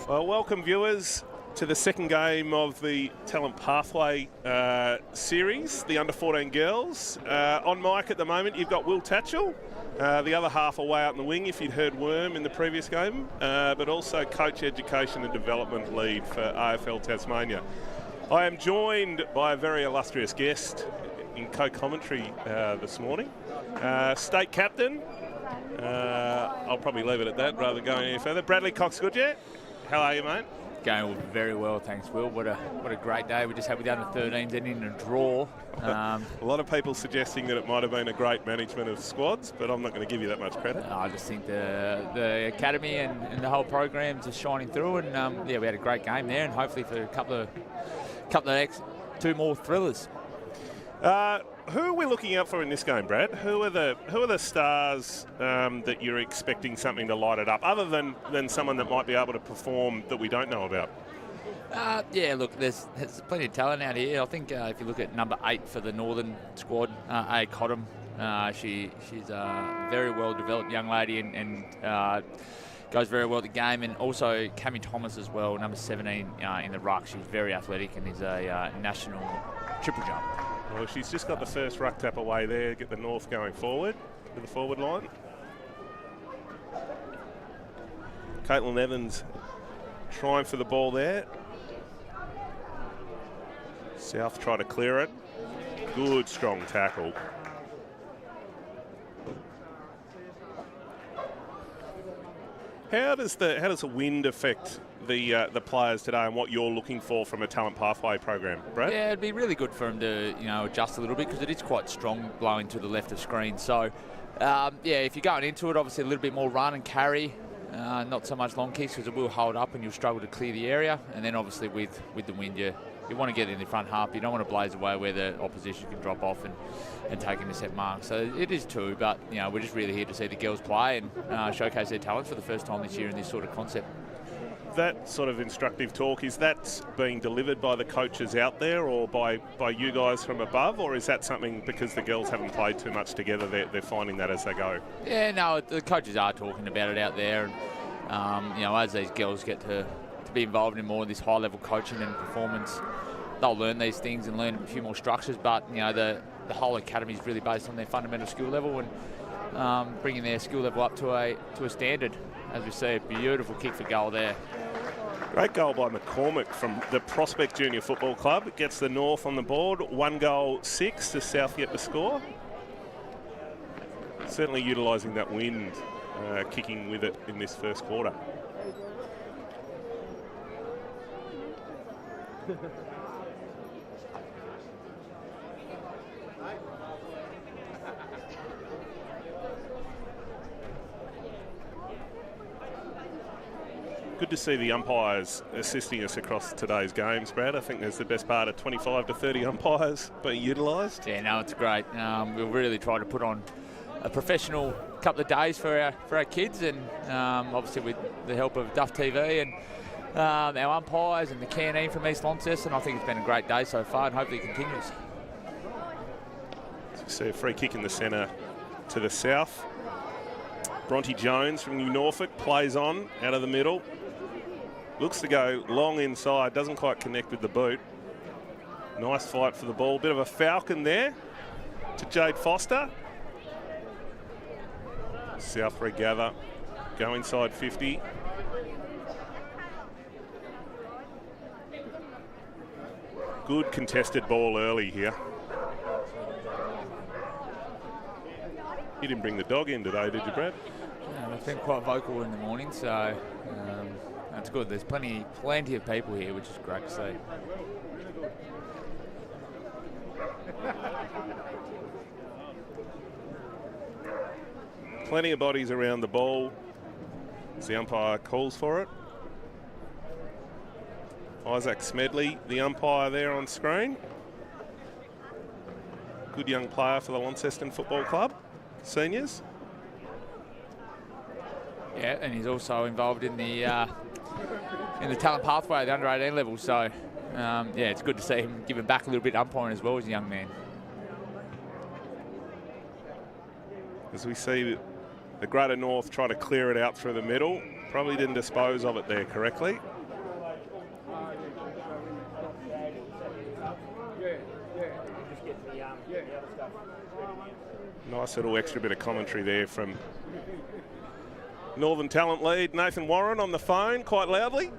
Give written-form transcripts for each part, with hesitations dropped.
Well, welcome viewers to the second game of the Talent Pathway series, the Under-14 Girls. On mic at the moment, you've got Will Tatchell, the other half away out in the wing if you'd heard Worm in the previous game, but also Coach Education and Development Lead for AFL Tasmania. I am joined by a very illustrious guest in co-commentary this morning, State Captain. I'll probably leave it at that rather than going any further. Bradley Cox-Goodyear. How are you, mate? Going very well, thanks, Will. What a great day we just had with the under-13s ending in a draw. A lot of people suggesting that it might have been a great management of squads, but I'm not going to give you that much credit. I just think the academy and the whole program is shining through, and yeah, we had a great game there, and hopefully for a couple of two more thrillers. Who are we looking out for in this game, Brad? Who are the stars that you're expecting something to light it up, other than someone that might be able to perform that we don't know about? Yeah, look, there's plenty of talent out here. I think if you look at number 8 for the Northern squad, A. Cottam, she's a very well-developed young lady and goes very well at the game, and also Cammy Thomas as well, number 17 in the ruck. She's very athletic and is a national triple jump. Well, she's just got the first ruck tap away there, get the North going forward to the forward line. Caitlin Evans trying for the ball there. South try to clear it. Good, strong tackle. How does the wind affect the players today and what you're looking for from a talent pathway program, Brad? Yeah, it'd be really good for them to adjust a little bit because it is quite strong blowing to the left of screen. So yeah, if you're going into it, obviously a little bit more run and carry, not so much long kicks because it will hold up and you'll struggle to clear the area. And then obviously with the wind, you want to get in the front half. You don't want to blaze away where the opposition can drop off and take intercept marks. So it is too, but we're just really here to see the girls play and showcase their talent for the first time this year in this sort of concept. That sort of instructive talk, is that being delivered by the coaches out there or by you guys from above, or is that something because the girls haven't played too much together, they're finding that as they go? Yeah, no, the coaches are talking about it out there, and as these girls get to be involved in more of this high-level coaching and performance, they'll learn these things and learn a few more structures, but the whole academy is really based on their fundamental skill level and bringing their skill level up to a standard. As we see, a beautiful kick for goal there. Great goal by McCormick from the Prospect Junior Football Club. It gets the North on the board. 1-6 to South yet to score. Certainly utilising that wind, kicking with it in this first quarter. Good to see the umpires assisting us across today's games, Brad. I think there's the best part of 25 to 30 umpires being utilised. Yeah, no, it's great. We'll really try to put on a professional couple of days for our kids, and obviously with the help of Duff TV and our umpires and the canteen from East Launceston. I think it's been a great day so far, and hopefully it continues. So we see a free kick in the centre to the south. Bronte Jones from New Norfolk plays on out of the middle. Looks to go long inside, doesn't quite connect with the boot. Nice fight for the ball. Bit of a falcon there to Jade Foster. South regather, go inside 50. Good contested ball early here. You didn't bring the dog in today, did you, Brad? No, I've been quite vocal in the morning, so that's good. There's plenty of people here, which is great to see. Plenty of bodies around the ball as the umpire calls for it. Isaac Smedley, the umpire there on screen. Good young player for the Launceston Football Club, seniors. Yeah, and he's also involved in the talent pathway at the under-18 level. So yeah, it's good to see him giving back a little bit umpiring as well as a young man. As we see the Greater North try to clear it out through the middle. Probably didn't dispose of it there correctly. Nice little extra bit of commentary there from Northern Talent lead Nathan Warren on the phone quite loudly.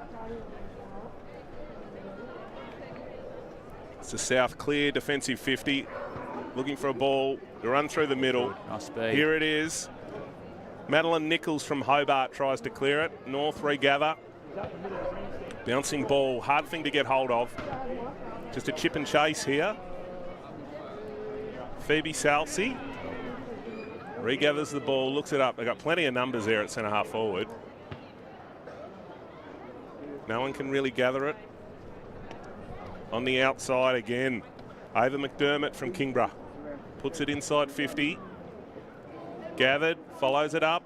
It's a South clear defensive 50. Looking for a ball to run through the middle. Nice speed. Here it is. Madeline Nichols from Hobart tries to clear it. North regather. Bouncing ball, hard thing to get hold of. Just a chip and chase here. Phoebe Salsi regathers the ball, looks it up. They've got plenty of numbers there at centre half forward. No one can really gather it. On the outside again, Ava McDermott from Kingborough puts it inside 50. Gathered, follows it up.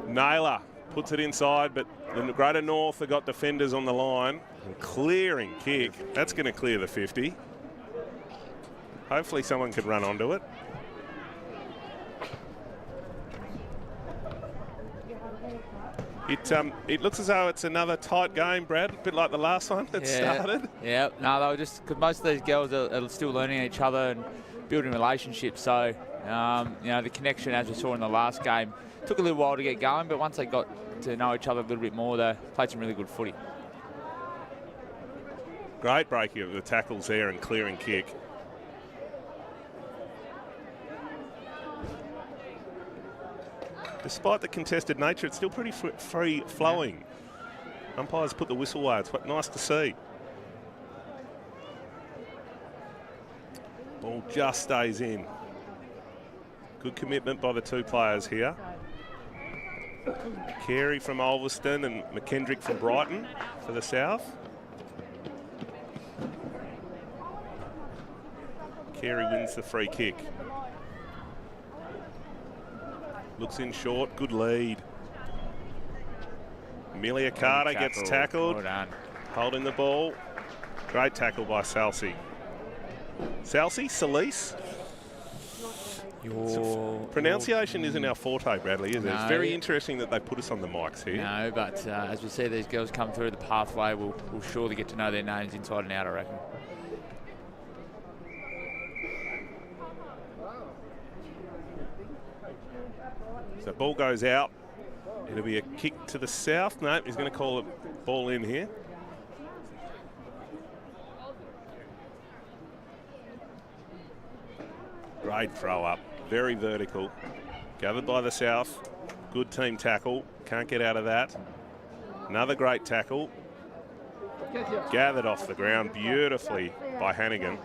Naylor puts it inside, but the Greater North have got defenders on the line. And clearing kick. That's going to clear the 50. Hopefully someone could run onto it. It looks as though it's another tight game, Brad, a bit like the last one that started. Yeah, no, they were just, because most of these girls are still learning each other and building relationships. So, you know, the connection, as we saw in the last game, took a little while to get going, but once they got to know each other a little bit more, they played some really good footy. Great breaking of the tackles there and clearing kick. Despite the contested nature, it's still pretty free-flowing. Yeah. Umpires put the whistle away. It's nice to see. Ball just stays in. Good commitment by the two players here. Carey from Ulverston and McKendrick from Brighton for the South. Carey wins the free kick. Looks in short, good lead. Amelia Carter gets tackled. Well done. Holding the ball. Great tackle by Salsi. Salise? Pronunciation isn't our forte, Bradley, is it? It's very interesting that they put us on the mics here. No, but as we see these girls come through the pathway, we'll surely get to know their names inside and out, I reckon. So ball goes out. It'll be a kick to the south. No, he's going to call it ball in here. Great throw up. Very vertical. Gathered by the south. Good team tackle. Can't get out of that. Another great tackle. Gathered off the ground beautifully by Hannigan.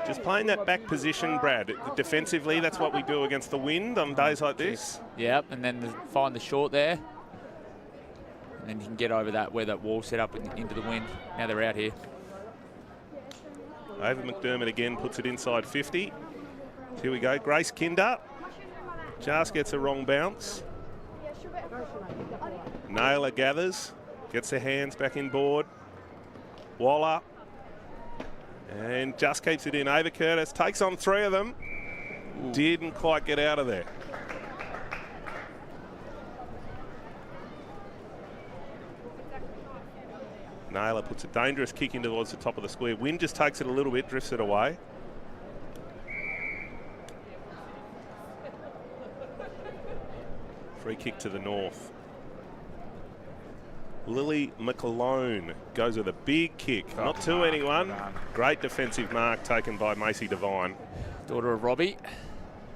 Just playing that back position, Brad. Defensively, that's what we do against the wind on days like this. Yep, and then find the short there. And then you can get over that, where that wall set up into the wind. Now they're out here. Ava McDermott again puts it inside 50. Here we go. Grace Kinder just gets a wrong bounce. Naylor gathers, gets her hands back in board. Waller. And just keeps it in. Ava Curtis takes on three of them. Ooh. Didn't quite get out of there. Naylor puts a dangerous kick in towards the top of the square. Wind just takes it a little bit, drifts it away. Free kick to the north. Lily McAlone goes with a big kick. Not to anyone. Great defensive mark taken by Macy Devine. Daughter of Robbie,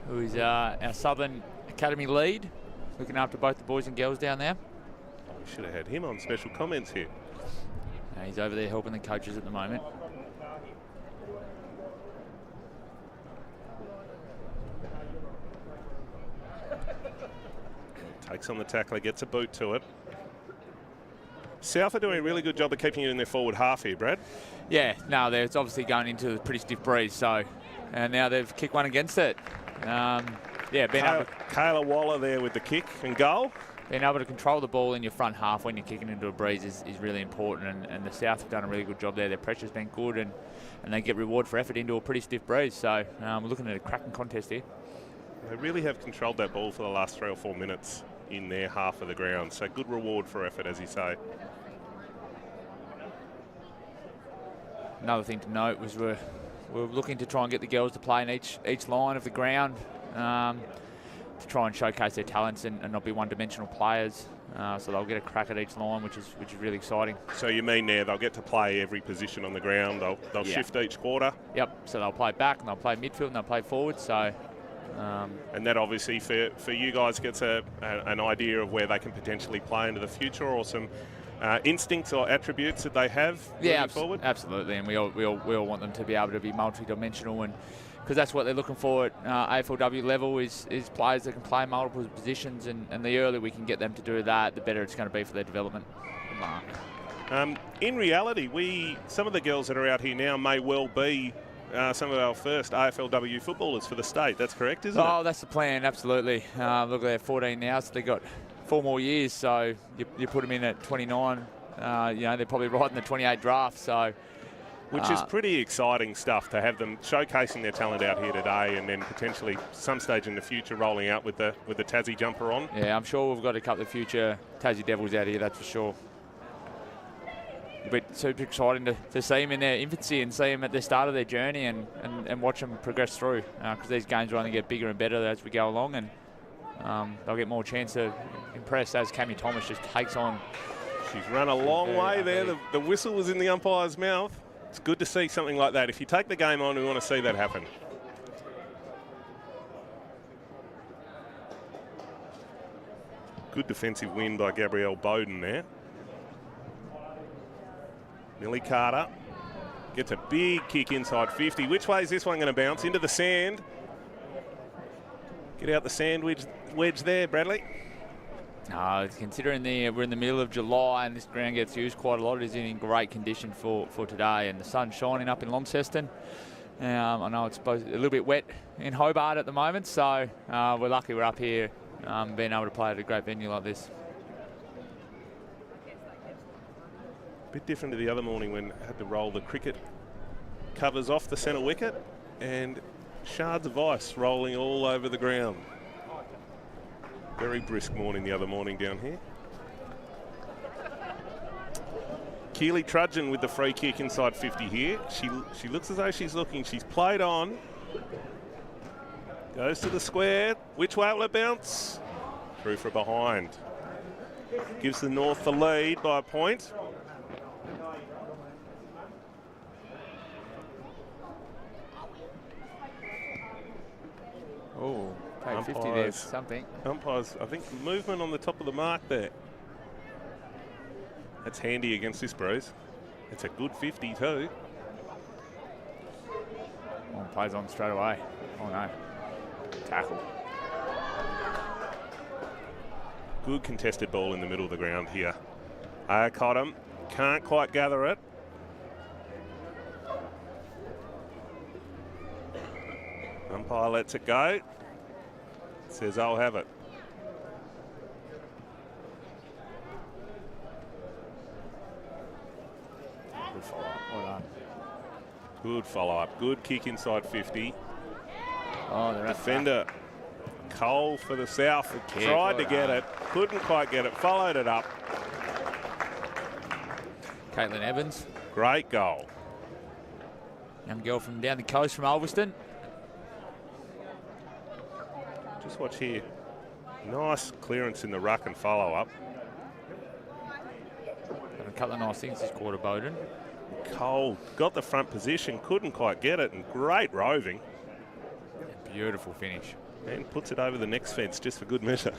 who is our Southern Academy lead, looking after both the boys and girls down there. We should have had him on special comments here. He's over there helping the coaches at the moment. Takes on the tackler, gets a boot to it. South are doing a really good job of keeping it in their forward half here, Brad. Yeah, no, it's obviously going into a pretty stiff breeze, so, and now they've kicked one against it. Yeah, Kayla Waller there with the kick and goal. being able to control the ball in your front half when you're kicking into a breeze is really important, and the South have done a really good job there. Their pressure's been good, and they get reward for effort into a pretty stiff breeze. So we're looking at a cracking contest here. They really have controlled that ball for the last 3 or 4 minutes in their half of the ground. So good reward for effort, as you say. Another thing to note was we're looking to try and get the girls to play in each line of the ground to try and showcase their talents and not be one-dimensional players. So they'll get a crack at each line, which is really exciting. So you mean there they'll get to play every position on the ground? They'll shift each quarter? Yep. So they'll play back, and they'll play midfield, and they'll play forward. So. And that obviously for you guys gets an idea of where they can potentially play into the future, or some instincts or attributes that they have moving forward? Absolutely, and we all want them to be able to be multi-dimensional, and because that's what they're looking for at AFLW level is players that can play multiple positions, and the earlier we can get them to do that, the better it's going to be for their development. In reality, some of the girls that are out here now may well be some of our first AFLW footballers for the state. That's correct, isn't it? Oh, that's the plan, absolutely. Look, they're 14 now, so they've got 4 more years. So you put them in at 29. They're probably right in the 28 draft. So, which is pretty exciting stuff to have them showcasing their talent out here today, and then potentially some stage in the future rolling out with the Tassie jumper on. Yeah, I'm sure we've got a couple of future Tassie Devils out here. That's for sure. But super exciting to see them in their infancy and see them at the start of their journey and watch them progress through, because these games will only get bigger and better as we go along, and they'll get more chance to impress as Cammy Thomas just takes on. She's run a long way there. The whistle was in the umpire's mouth. It's good to see something like that. If you take the game on, we want to see that happen. Good defensive win by Gabrielle Bowden there. Millie Carter gets a big kick inside 50. Which way is this one going to bounce? Into the sand. Get out the sand wedge there, Bradley. Considering we're in the middle of July and this ground gets used quite a lot, it is in great condition for today, and the sun's shining up in Launceston. I know it's supposed a little bit wet in Hobart at the moment, so we're lucky we're up here being able to play at a great venue like this. Bit different to the other morning when I had to roll the cricket covers off the centre wicket, and shards of ice rolling all over the ground. Very brisk morning the other morning down here. Keely Trudgeon with the free kick inside 50 here. She looks as though she's looking. She's played on. Goes to the square. Which way will it bounce? Through for behind. Gives the North the lead by a point. Oh, paid 50 there, something. Umpires, I think, movement on the top of the mark there. That's handy against this breeze. It's a good 50 too. Oh, plays on straight away. Oh no. Tackle. Good contested ball in the middle of the ground here. Cottam can't quite gather it. Umpire lets it go. Says, I'll have it. Good follow-up. Well done. Good follow-up. Good kick inside 50. Oh, they're defender Cole for the South. Tried to get it. Couldn't quite get it. Followed it up. Caitlin Evans. Great goal. Young girl from down the coast from Ulverston. Just watch here. Nice clearance in the ruck and follow-up. Done a couple of nice things this quarter, Bowden. Cole got the front position, couldn't quite get it, and great roving. Beautiful finish. And puts it over the next fence just for good measure.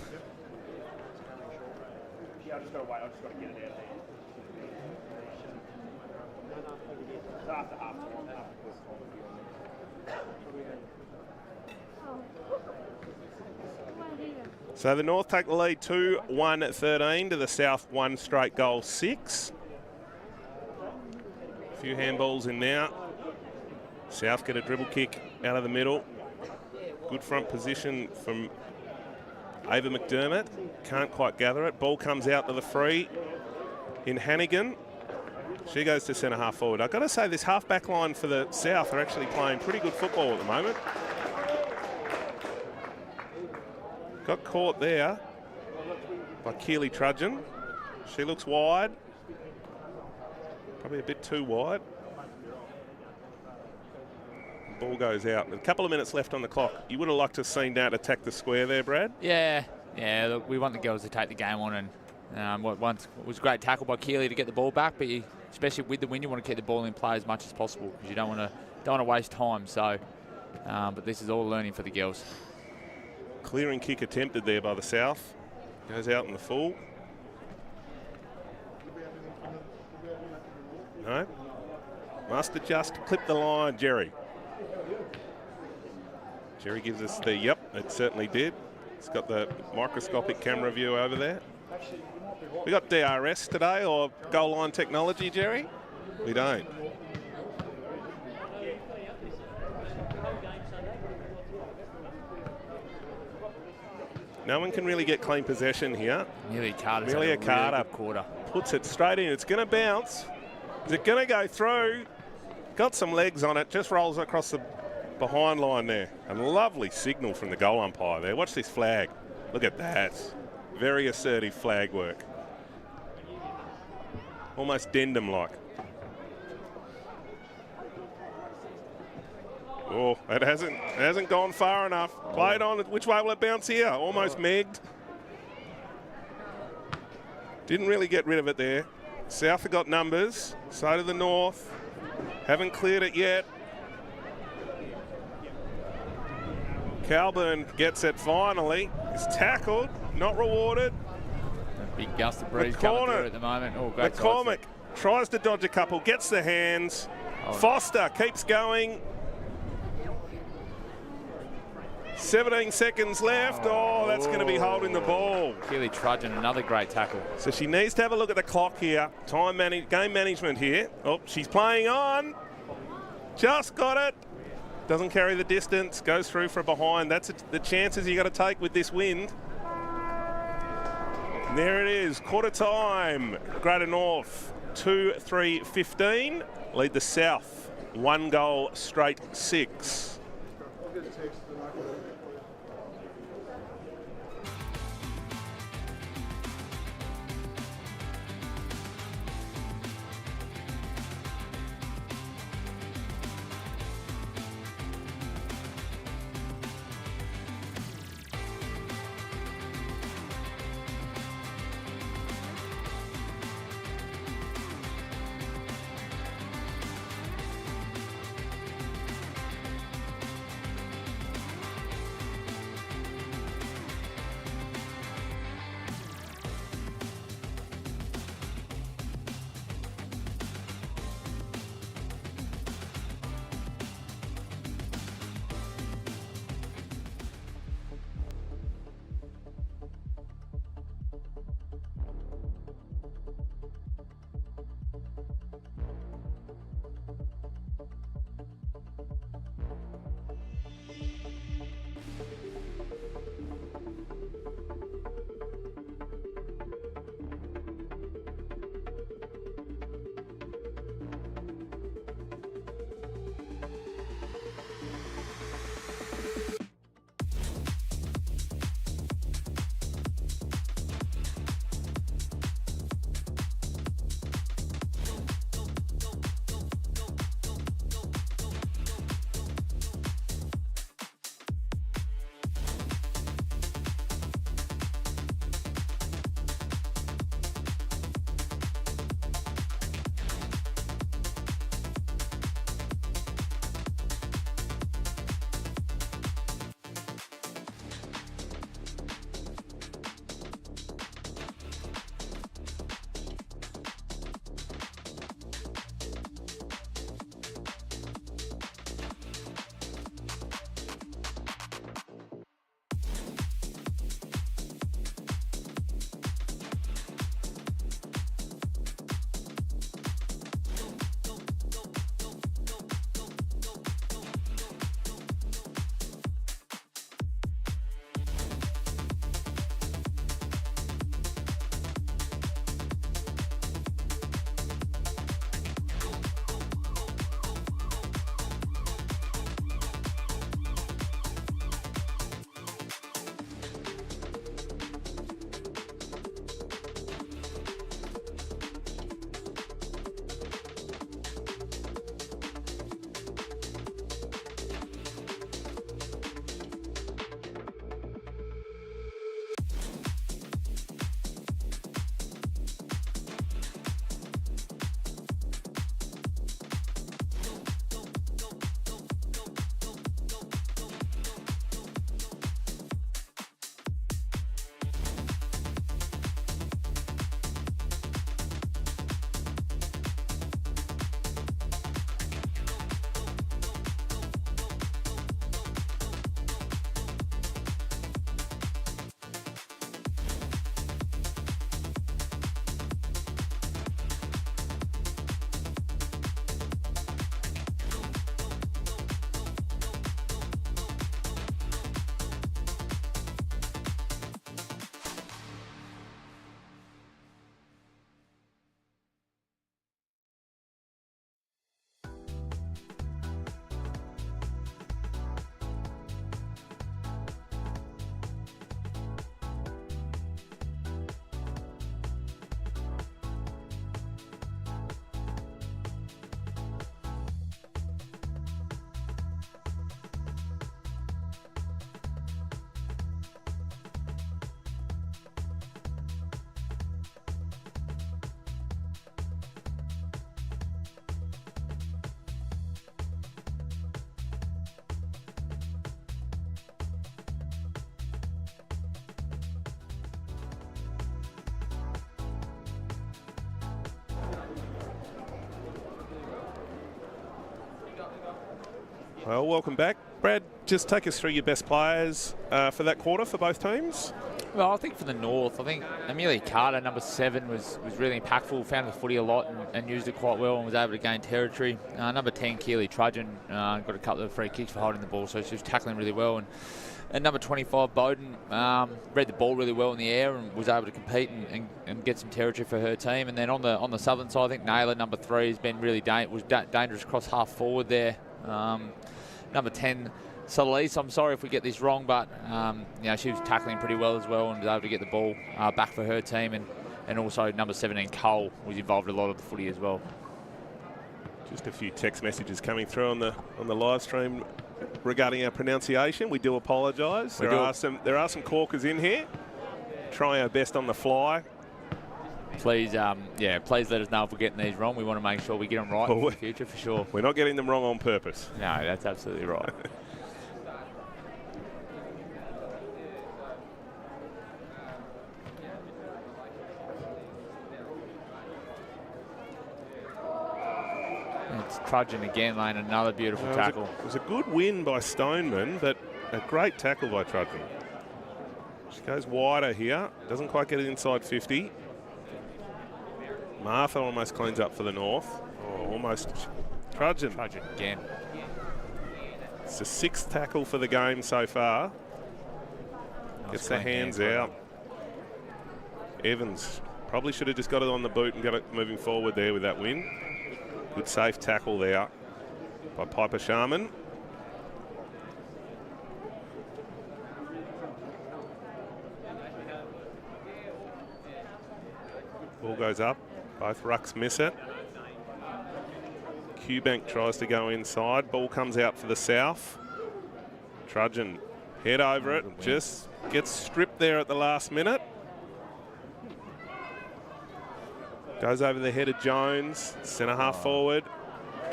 Yeah, I just got to wait. I just got to get it out there. After half time. So the North take the lead 2-1-13 to the South 1 straight goal 6. A few handballs in now. South get a dribble kick out of the middle. Good front position from Ava McDermott can't quite gather it. Ball comes out to the free in Hannigan. She goes to centre half forward. I've got to say this half back line for the South are actually playing pretty good football at the moment. Got caught there by Keely Trudgeon. She looks wide. Probably a bit too wide. Ball goes out. A couple of minutes left on the clock. You would have liked to have seen that attack the square there, Brad? Yeah. Look, we want the girls to take the game on, and once it was a great tackle by Keely to get the ball back, but especially with the win, you want to keep the ball in play as much as possible because you don't want to waste time. So, but this is all learning for the girls. Clearing kick attempted there by the South. Goes out in the full. No. Must have just clipped the line, Jerry. Jerry gives us the, yep, it certainly did. It's got the microscopic camera view over there. We got DRS today, or goal line technology, Jerry? We don't. No one can really get clean possession here. Amelia Carter's Amelia Carter really quarter. Puts it straight in. It's going to bounce. Is it going to go through? Got some legs on it. Just rolls across the behind line there. A lovely signal from the goal umpire there. Watch this flag. Look at that. Very assertive flag work. Almost Dendham-like. Oh, it hasn't gone far enough. Played on. Which way will it bounce here? Almost megged. Didn't really get rid of it there. South have got numbers. So do the North. Haven't cleared it yet. Calburn gets it finally. Is tackled, not rewarded. A big gust of breeze coming through at the moment. Oh, great. McCormick tries to dodge a couple, gets the hands. Foster keeps going. 17 seconds left. Oh, that's going to be holding the ball. Keely Trudgeon, another great tackle. So she needs to have a look at the clock here. Game management here. Oh, she's playing on. Just got it. Doesn't carry the distance. Goes through for a behind. That's the chances you got to take with this wind. And there it is. Quarter time. Greater North 2-3-15. Lead the South 1 goal straight 6. Well, welcome back. Brad, just take us through your best players for that quarter for both teams. Well, I think for the North, I think Amelia Carter, number 7, was really impactful, found the footy a lot and used it quite well and was able to gain territory. Number 10, Keely Trudgeon, got a couple of free kicks for holding the ball, so she was tackling really well. And number 25, Bowden, read the ball really well in the air and was able to compete and get some territory for her team. And then on the southern side, I think Naylor, number 3, has been really dangerous across half forward there. Number 10, Solis, I'm sorry if we get this wrong, but she was tackling pretty well as well and was able to get the ball back for her team. And also number 17, Cole, was involved in a lot of the footy as well. Just a few text messages coming through on the live stream regarding our pronunciation. We do apologise. There are some corkers in here. Try our best on the fly. Please, please let us know if we're getting these wrong. We want to make sure we get them right in the future for sure. We're not getting them wrong on purpose. No, that's absolutely right. It's Trudgeon again, laying another beautiful tackle. It was a good win by Stoneman, but a great tackle by Trudgeon. She goes wider here. Doesn't quite get it inside 50. Martha almost cleans up for the North. Oh, almost. Trudgeon. Trudgeon again. It's the 6th tackle for the game so far. Gets the hands out. Evans probably should have just got it on the boot and got it moving forward there with that win. Good safe tackle there by Piper Sharman. Ball goes up. Both rucks miss it. Qbank tries to go inside. Ball comes out for the South. Trudgeon head over it. Just gets stripped there at the last minute. Goes over the head of Jones. Centre half forward.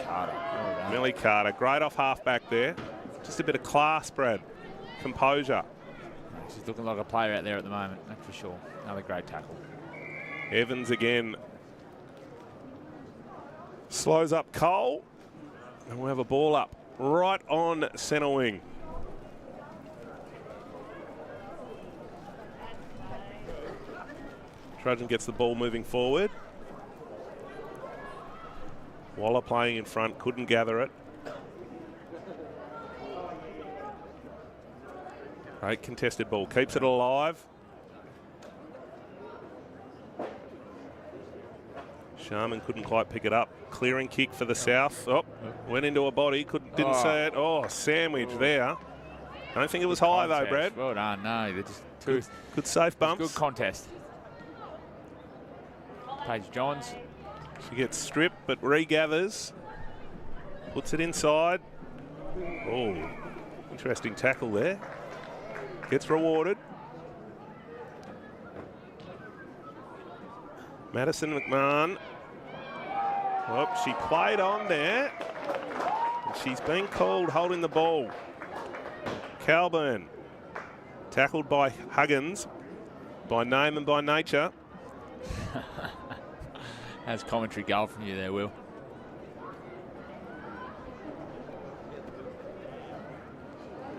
Carter. Millie Carter. Great off half back there. Just a bit of class, Brad. Composure. She's looking like a player out there at the moment, that's for sure. Another great tackle. Evans again. Slows up Cole. And we'll have a ball up right on centre wing. Trudgeon gets the ball moving forward. Waller playing in front, couldn't gather it. Great contested ball, keeps it alive. Sharman couldn't quite pick it up. Clearing kick for the South. Oh, went into a body, didn't see it. Oh, sandwich there. Don't think it was high though, Brad. Well done, no, they're just good safe bumps. Good contest. Paige Johns. She gets stripped but regathers. Puts it inside. Oh, interesting tackle there. Gets rewarded. Madison McMahon. Oh, she played on there. And she's been called holding the ball. Calburn. Tackled by Huggins. By name and by nature. That's commentary goal from you there, Will.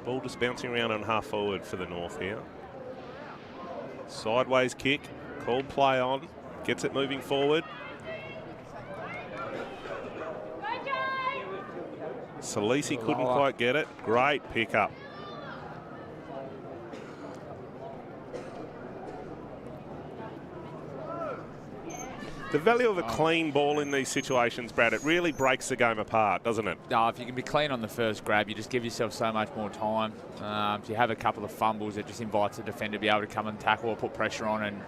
Ball just bouncing around on half forward for the North here. Sideways kick. Called play on. Gets it moving forward. Salisi couldn't quite get it. Great pickup. The value of a clean ball in these situations, Brad, it really breaks the game apart, doesn't it? No, if you can be clean on the first grab, you just give yourself so much more time. If you have a couple of fumbles, it just invites the defender to be able to come and tackle or put pressure on, and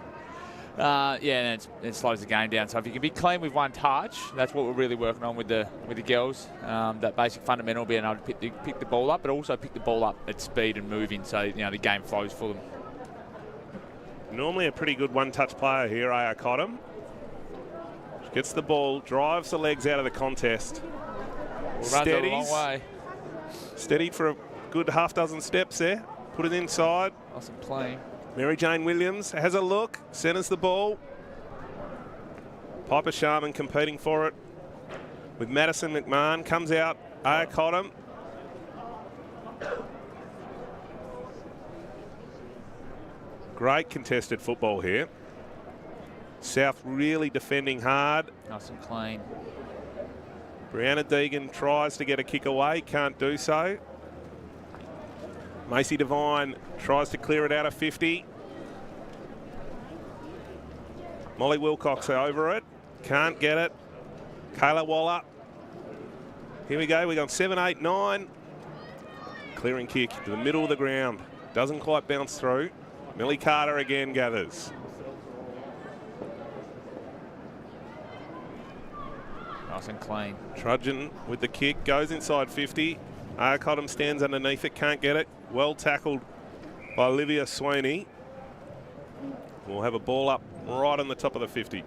it slows the game down. So if you can be clean with one touch, that's what we're really working on with the girls. That basic fundamental, being able to pick the ball up, but also pick the ball up at speed and moving, so the game flows for them. Normally a pretty good one-touch player here, Aya Cottam. Gets the ball, drives the legs out of the contest. Steadies. A long way. Steadied for a good half dozen steps there. Put it inside. Awesome playing. Mary Jane Williams has a look, centres the ball. Piper Sharman competing for it with Madison McMahon. Comes out, Aya Cottam. Great contested football here. South really defending hard. Nice and clean. Brianna Deegan tries to get a kick away, can't do so. Macy Devine tries to clear it out of 50. Molly Wilcox over it, can't get it. Kayla Waller. Here we go, we got 7, 8, 9. Clearing kick to the middle of the ground. Doesn't quite bounce through. Millie Carter again gathers. Nice and clean. Trudgeon with the kick, goes inside 50. Cottam stands underneath it, can't get it. Well tackled by Olivia Sweeney. We'll have a ball up right on the top of the 50.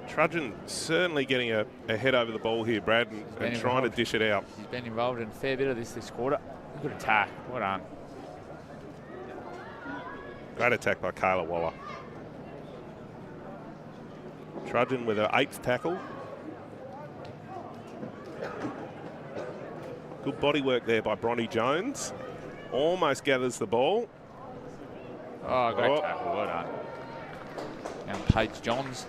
Trudgeon certainly getting a head over the ball here, Brad, and trying to dish it out. He's been involved in a fair bit of this quarter. Good attack. Well done. Great attack by Kayla Waller. Trudgeon with her 8th tackle. Good body work there by Bronnie Jones. Almost gathers the ball. Oh, great tackle. Well done. And Paige Johns.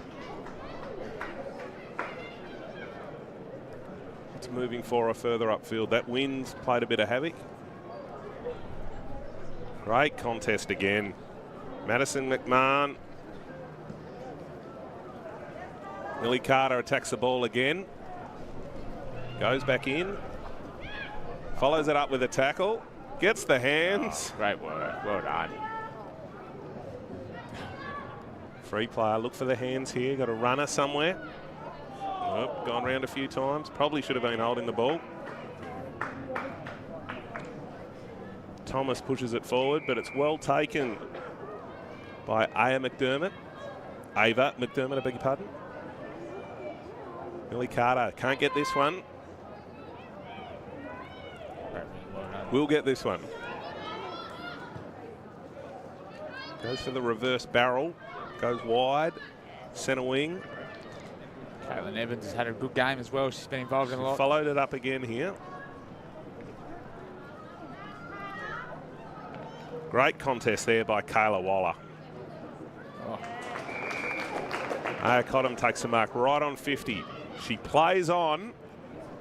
It's moving for her further upfield. That wind's played a bit of havoc. Great contest again. Madison McMahon. Millie Carter attacks the ball again. Goes back in. Follows it up with a tackle. Gets the hands. Oh, great work. Well done. Free player. Look for the hands here. Got a runner somewhere. Oh, gone round a few times. Probably should have been holding the ball. Thomas pushes it forward, but it's well taken by Ava McDermott, I beg your pardon. Millie Carter can't get this one. Will get this one. Goes for the reverse barrel. Goes wide. Centre wing. Caitlin Evans has had a good game as well. She's been involved in a lot. Followed it up again here. Great contest there by Kayla Waller. Cottam takes the mark right on 50. She plays on.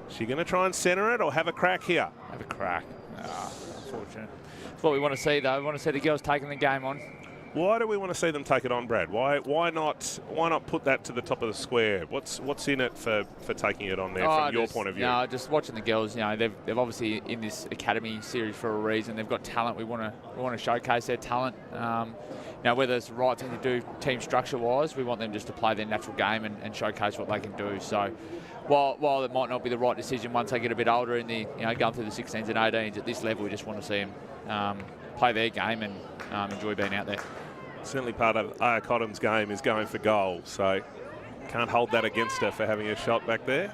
She going to try and centre it or have a crack here? Have a crack. Unfortunate. That's what we want to see, though. We want to see the girls taking the game on. Why do we want to see them take it on, Brad? Why not put that to the top of the square? What's in it for taking it on there from your point of view? No, just watching the girls. You know, they've obviously in this academy series for a reason. They've got talent. We want to showcase their talent. You know, whether it's the right thing to do team structure-wise, we want them just to play their natural game and showcase what they can do. So, while it might not be the right decision once they get a bit older in the going through the 16s and 18s, at this level, we just want to see them play their game and enjoy being out there. Certainly part of Cottam's game is going for goal, so can't hold that against her for having a shot back there.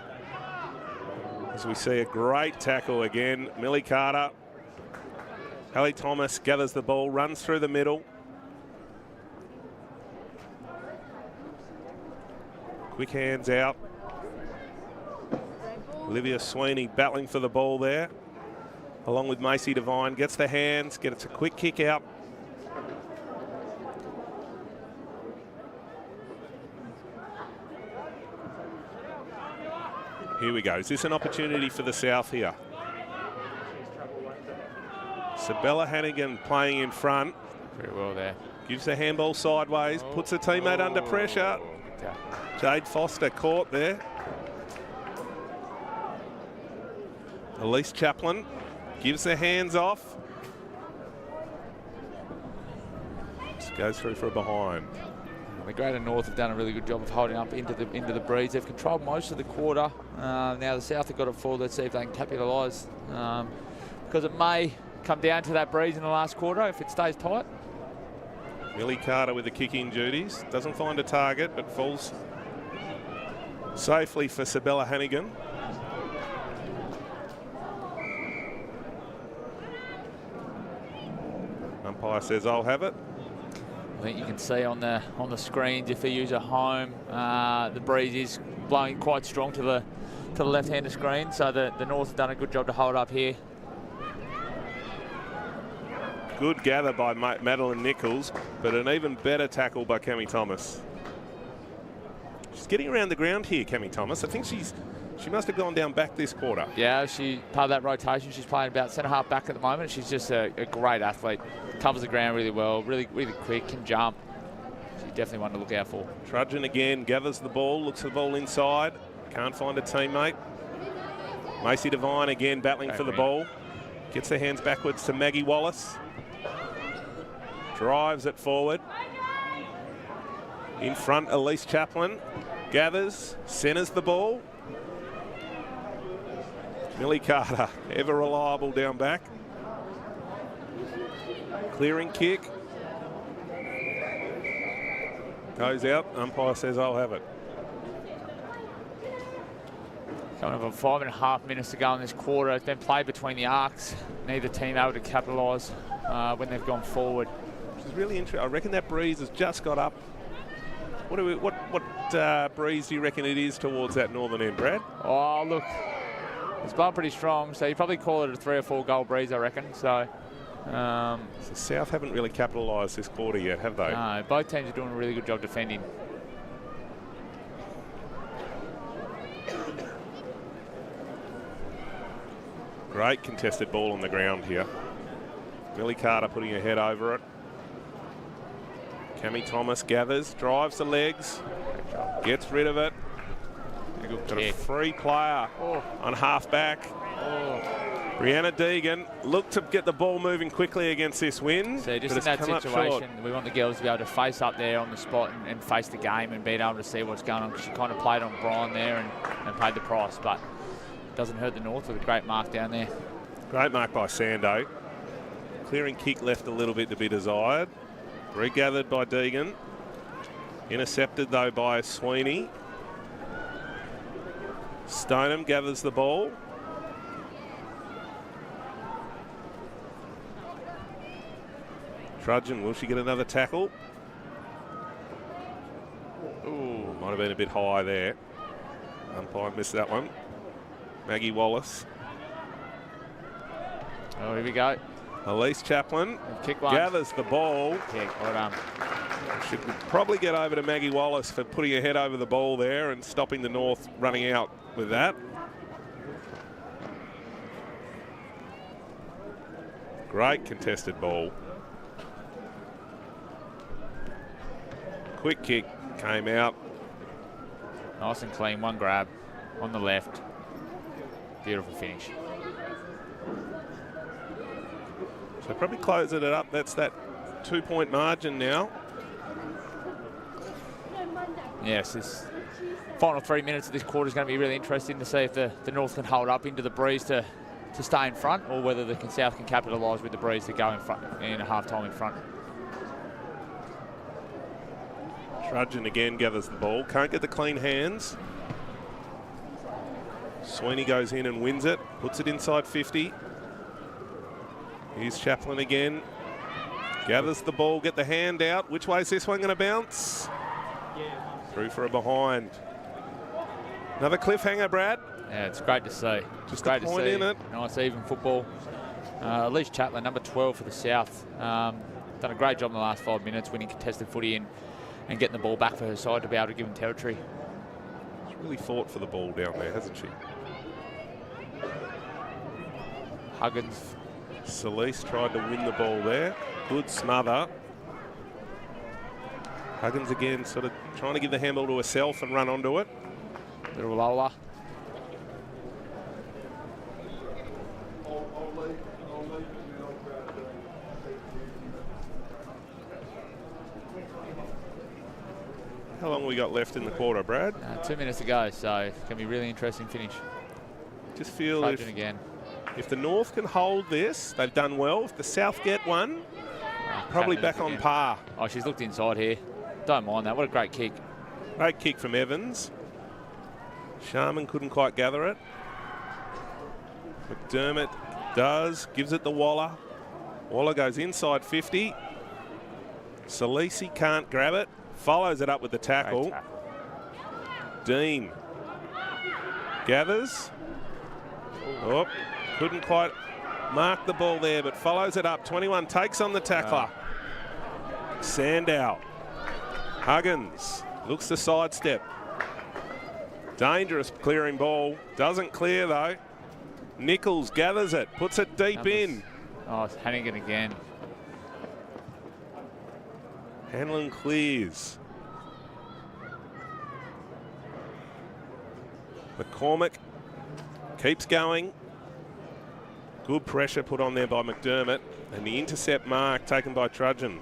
As we see a great tackle again, Millie Carter. Hallie Thomas gathers the ball, runs through the middle. Quick hands out. Olivia Sweeney battling for the ball there, along with Macy Devine. Gets the hands, gets a quick kick out. Here we go. Is this an opportunity for the South here? Sabella Hannigan playing in front. Very well there. Gives the handball sideways, puts a teammate under pressure. Jade Foster caught there. Elise Chaplin gives the hands off. Just goes through for a behind. The Greater North have done a really good job of holding up into the breeze. They've controlled most of the quarter. Now the South have got it full. Let's see if they can capitalise, because it may come down to that breeze in the last quarter if it stays tight. Millie Carter with the kicking duties. Doesn't find a target, but falls safely for Sabella Hannigan. Umpire says, I'll have it. I think you can see on the screens if they use a home, the breeze is blowing quite strong to to the left-hander screen, so the North have done a good job to hold up here. Good gather by Madeline Nichols, but an even better tackle by Cami Thomas. She's getting around the ground here, Cami Thomas. I think she must have gone down back this quarter. Yeah, she part of that rotation. She's playing about centre-half back at the moment. She's just a great athlete. Covers the ground really well, really quick, can jump. She's definitely one to look out for. Trudgeon again, gathers the ball, looks at the ball inside. Can't find a teammate. Macy Devine again battling for the ball. Gets her hands backwards to Maggie Wallace. Drives it forward. In front, Elise Chaplin. Gathers, centres the ball. Millie Carter, ever reliable down back. Clearing kick. Goes out, umpire says I'll have it. Coming up on 5.5 minutes to go in this quarter. It's been played between the arcs. Neither team able to capitalise when they've gone forward. Which is really interesting. I reckon that breeze has just got up. What breeze do you reckon it is towards that northern end, Brad? Oh, look, it's blown pretty strong, so you probably call it a 3 or 4 goal breeze, I reckon. So South haven't really capitalised this quarter yet, have they? No, both teams are doing a really good job defending. Great contested ball on the ground here. Millie Carter putting her head over it. Cami Thomas gathers, drives the legs, gets rid of it. Got a free player on half back. Brianna Deegan looked to get the ball moving quickly against this wind. So just in that situation, we want the girls to be able to face up there on the spot and face the game and being able to see what's going on, because she kind of played on Brian there and paid the price, but it doesn't hurt the North with a great mark down there. Great mark by Sando. Clearing kick left a little bit to be desired. Regathered by Deegan. Intercepted though by Sweeney. Stoneham gathers the ball. Trudgeon, will she get another tackle? Ooh, might have been a bit high there. Umpire missed that one. Maggie Wallace. Oh, here we go. Elise Chaplin gathers the ball. Kick, well done. Should probably get over to Maggie Wallace for putting her head over the ball there and stopping the North running out with that. Great contested ball. Quick kick came out. Nice and clean, one grab on the left. Beautiful finish. So probably closing it up. That's that 2-point margin now. Yes, this final 3 minutes of this quarter is going to be really interesting to see if the North can hold up into the breeze to stay in front, or whether the South can capitalise with the breeze to go in front in a half-time in front. Trudgeon again gathers the ball. Can't get the clean hands. Sweeney goes in and wins it. Puts it inside 50. Here's Chaplin again. Gathers the ball, get the hand out. Which way is this one going to bounce? Through for a behind. Another cliffhanger, Brad. Yeah, it's great to see. Just great a point to see. in it. Nice even football. Elise Chaplin, number 12 for the South. Done a great job in the last 5 minutes, winning contested footy and getting the ball back for her side to be able to give them territory. She's really fought for the ball down there, hasn't she? Huggins. Celise tried to win the ball there. Good smother. Huggins again sort of trying to give the handball to herself and run onto it. Little Lola. How long we got left in the quarter, Brad? 2 minutes to go, so it's going to be a really interesting finish. Just feel Trudgeon again. If the North can hold this, they've done well. If the South get one, probably back on par. Oh, she's looked inside here. Don't mind that. What a great kick. Great kick from Evans. Sharman couldn't quite gather it. McDermott does, gives it to Waller. Waller goes inside 50. Salisi can't grab it. Follows it up with the tackle. Dean Gathers. Oh, couldn't quite mark the ball there, but follows it up. 21 takes on the tackler. Sandow. Huggins looks to sidestep. Dangerous clearing ball. Doesn't clear though. Nichols gathers it, puts it deep in. Oh, it's Hannigan again. Hanlon clears. McCormick keeps going. Good pressure put on there by McDermott. And the intercept mark taken by Trudgeon.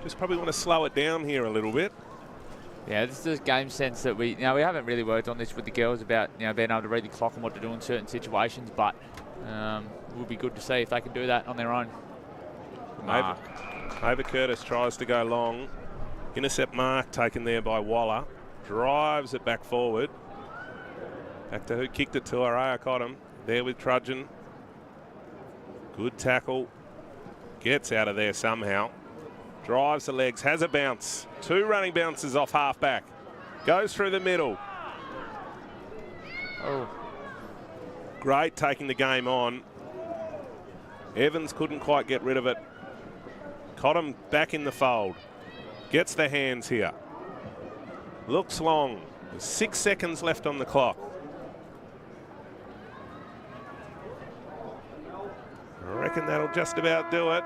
Just probably want to slow it down here a little bit. Yeah, this is a game sense that we haven't really worked on this with the girls about being able to read the clock and what to do in certain situations, but it would be good to see if they can do that on their own. Ava Curtis tries to go long. Intercept mark taken there by Waller. Drives it back forward. Back to who kicked it to Araya Cottam. There with Trudgeon. Good tackle. Gets out of there somehow. Drives the legs, has a bounce. 2 running bounces off half-back. Goes through the middle. Oh. Great taking the game on. Evans couldn't quite get rid of it. Cottam back in the fold. Gets the hands here. Looks long. There's 6 seconds left on the clock. I reckon that'll just about do it.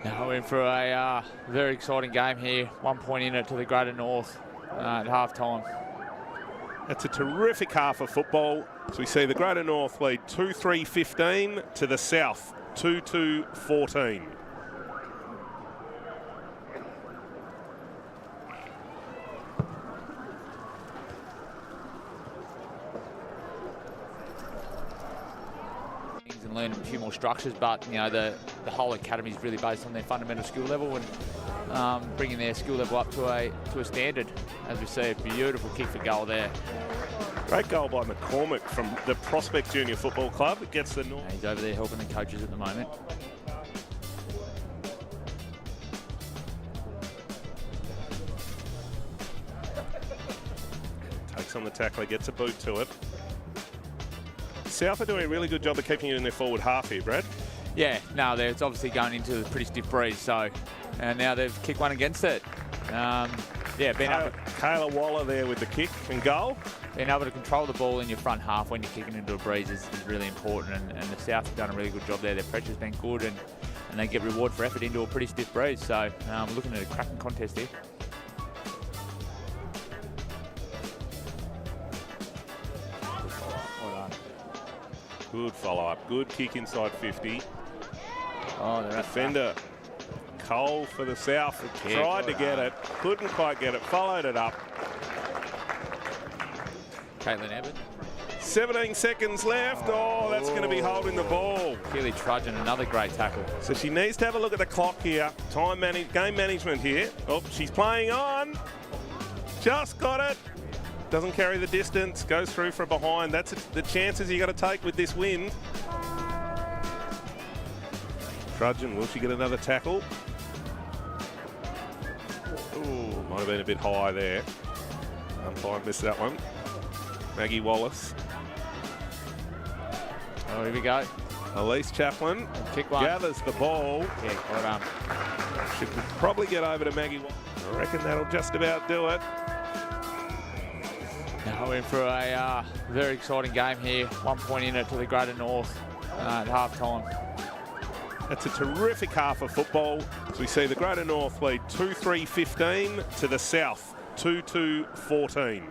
Now we're in for a very exciting game here. 1 point in it to the Greater North at half-time. That's a terrific half of football. So we see the Greater North lead 2-3-15 to the South 2-2-14. And learn a few more structures, but the whole academy is really based on their fundamental skill level and bringing their skill level up to a standard. As we see, a beautiful kick for goal there. Great goal by McCormick from the Prospect Junior Football Club. It gets the North. He's over there helping the coaches at the moment. Takes on the tackler, gets a boot to it. South are doing a really good job of keeping it in their forward half here, Brad. Yeah, no, it's obviously going into a pretty stiff breeze, so and now they've kicked one against it. Kayla Waller there with the kick and goal. Being able to control the ball in your front half when you're kicking into a breeze is really important, and the South have done a really good job there. Their pressure's been good, and they get reward for effort into a pretty stiff breeze. So we're looking at a cracking contest here. Good follow-up, good kick inside 50. Oh, they're defender Cole for the South. Tried to get it, couldn't quite get it, followed it up. Caitlin Evans. 17 seconds left. Oh, that's going to be holding the ball. Keely Trudgeon, another great tackle. So she needs to have a look at the clock here. Game management here. Oh, she's playing on. Just got it. Doesn't carry the distance. Goes through for a behind. That's the chances you got to take with this wind. Trudgeon, will she get another tackle? Ooh, might have been a bit high there. Umpire missed that one. Maggie Wallace. Oh, here we go. Elise Chaplin kick one. Gathers the ball. Yeah, well done. Should probably get over to Maggie Wallace. I reckon that'll just about do it. Now we're in for a very exciting game here. 1 point in it to the Greater North at half-time. That's a terrific half of football. So we see the Greater North lead 2-3-15 to the South 2-2-14.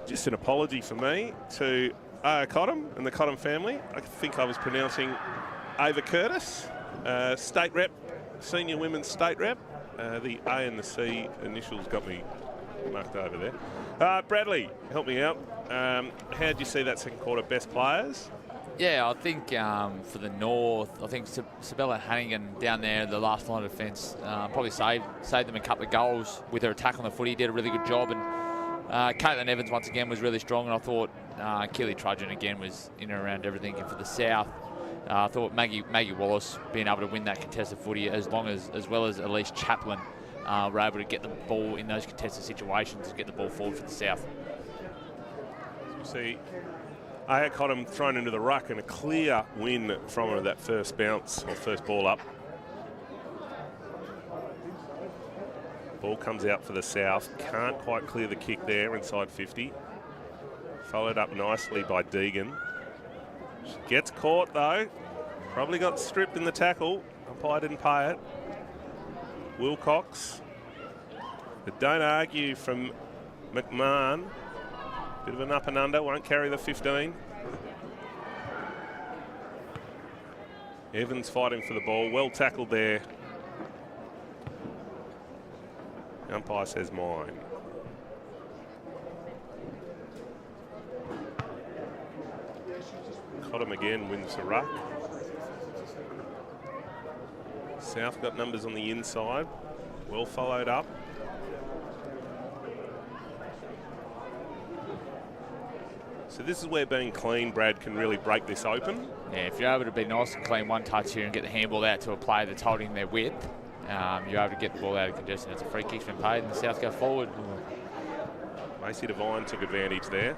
Just an apology for me to Cottam and the Cottam family. I think I was pronouncing Ava Curtis, state rep, senior women's state rep. The A and the C initials got me marked over there. Bradley, help me out. How did you see that second quarter? Best players? Yeah, I think for the North, I think Sabella Hannigan down there, the last line of defence, probably saved them a couple of goals with her attack on the footy. Did a really good job. And Caitlin Evans, once again, was really strong. And I thought Keely Trudgeon, again, was in and around everything. And for the South, I thought Maggie Wallace being able to win that contested footy as well as Elise Chaplin were able to get the ball in those contested situations to get the ball forward for the South. You see Aya Cottam thrown into the ruck and a clear win from her that first bounce or first ball up. Ball comes out for the South. Can't quite clear the kick there inside 50. Followed up nicely by Deegan. She gets caught though. Probably got stripped in the tackle. Umpire didn't pay it. Wilcox. But don't argue from McMahon. Bit of an up and under, won't carry the 15. Evans fighting for the ball, well tackled there. The umpire says mine. Cottam again wins the ruck. South got numbers on the inside, well followed up. So this is where being clean, Brad, can really break this open. Yeah, if you're able to be nice and clean one touch here and get the handball out to a player that's holding their width, you're able to get the ball out of congestion. It's a free kick's been paid and the South go forward. Macy Devine took advantage there.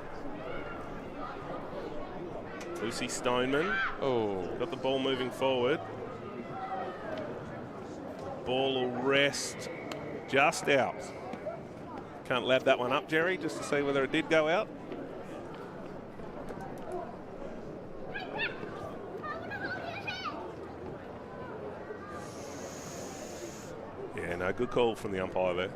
Lucy Stoneman got the ball moving forward. Ball will rest just out. Can't lab that one up, Jerry, just to see whether it did go out. Yeah, no, good call from the umpire there.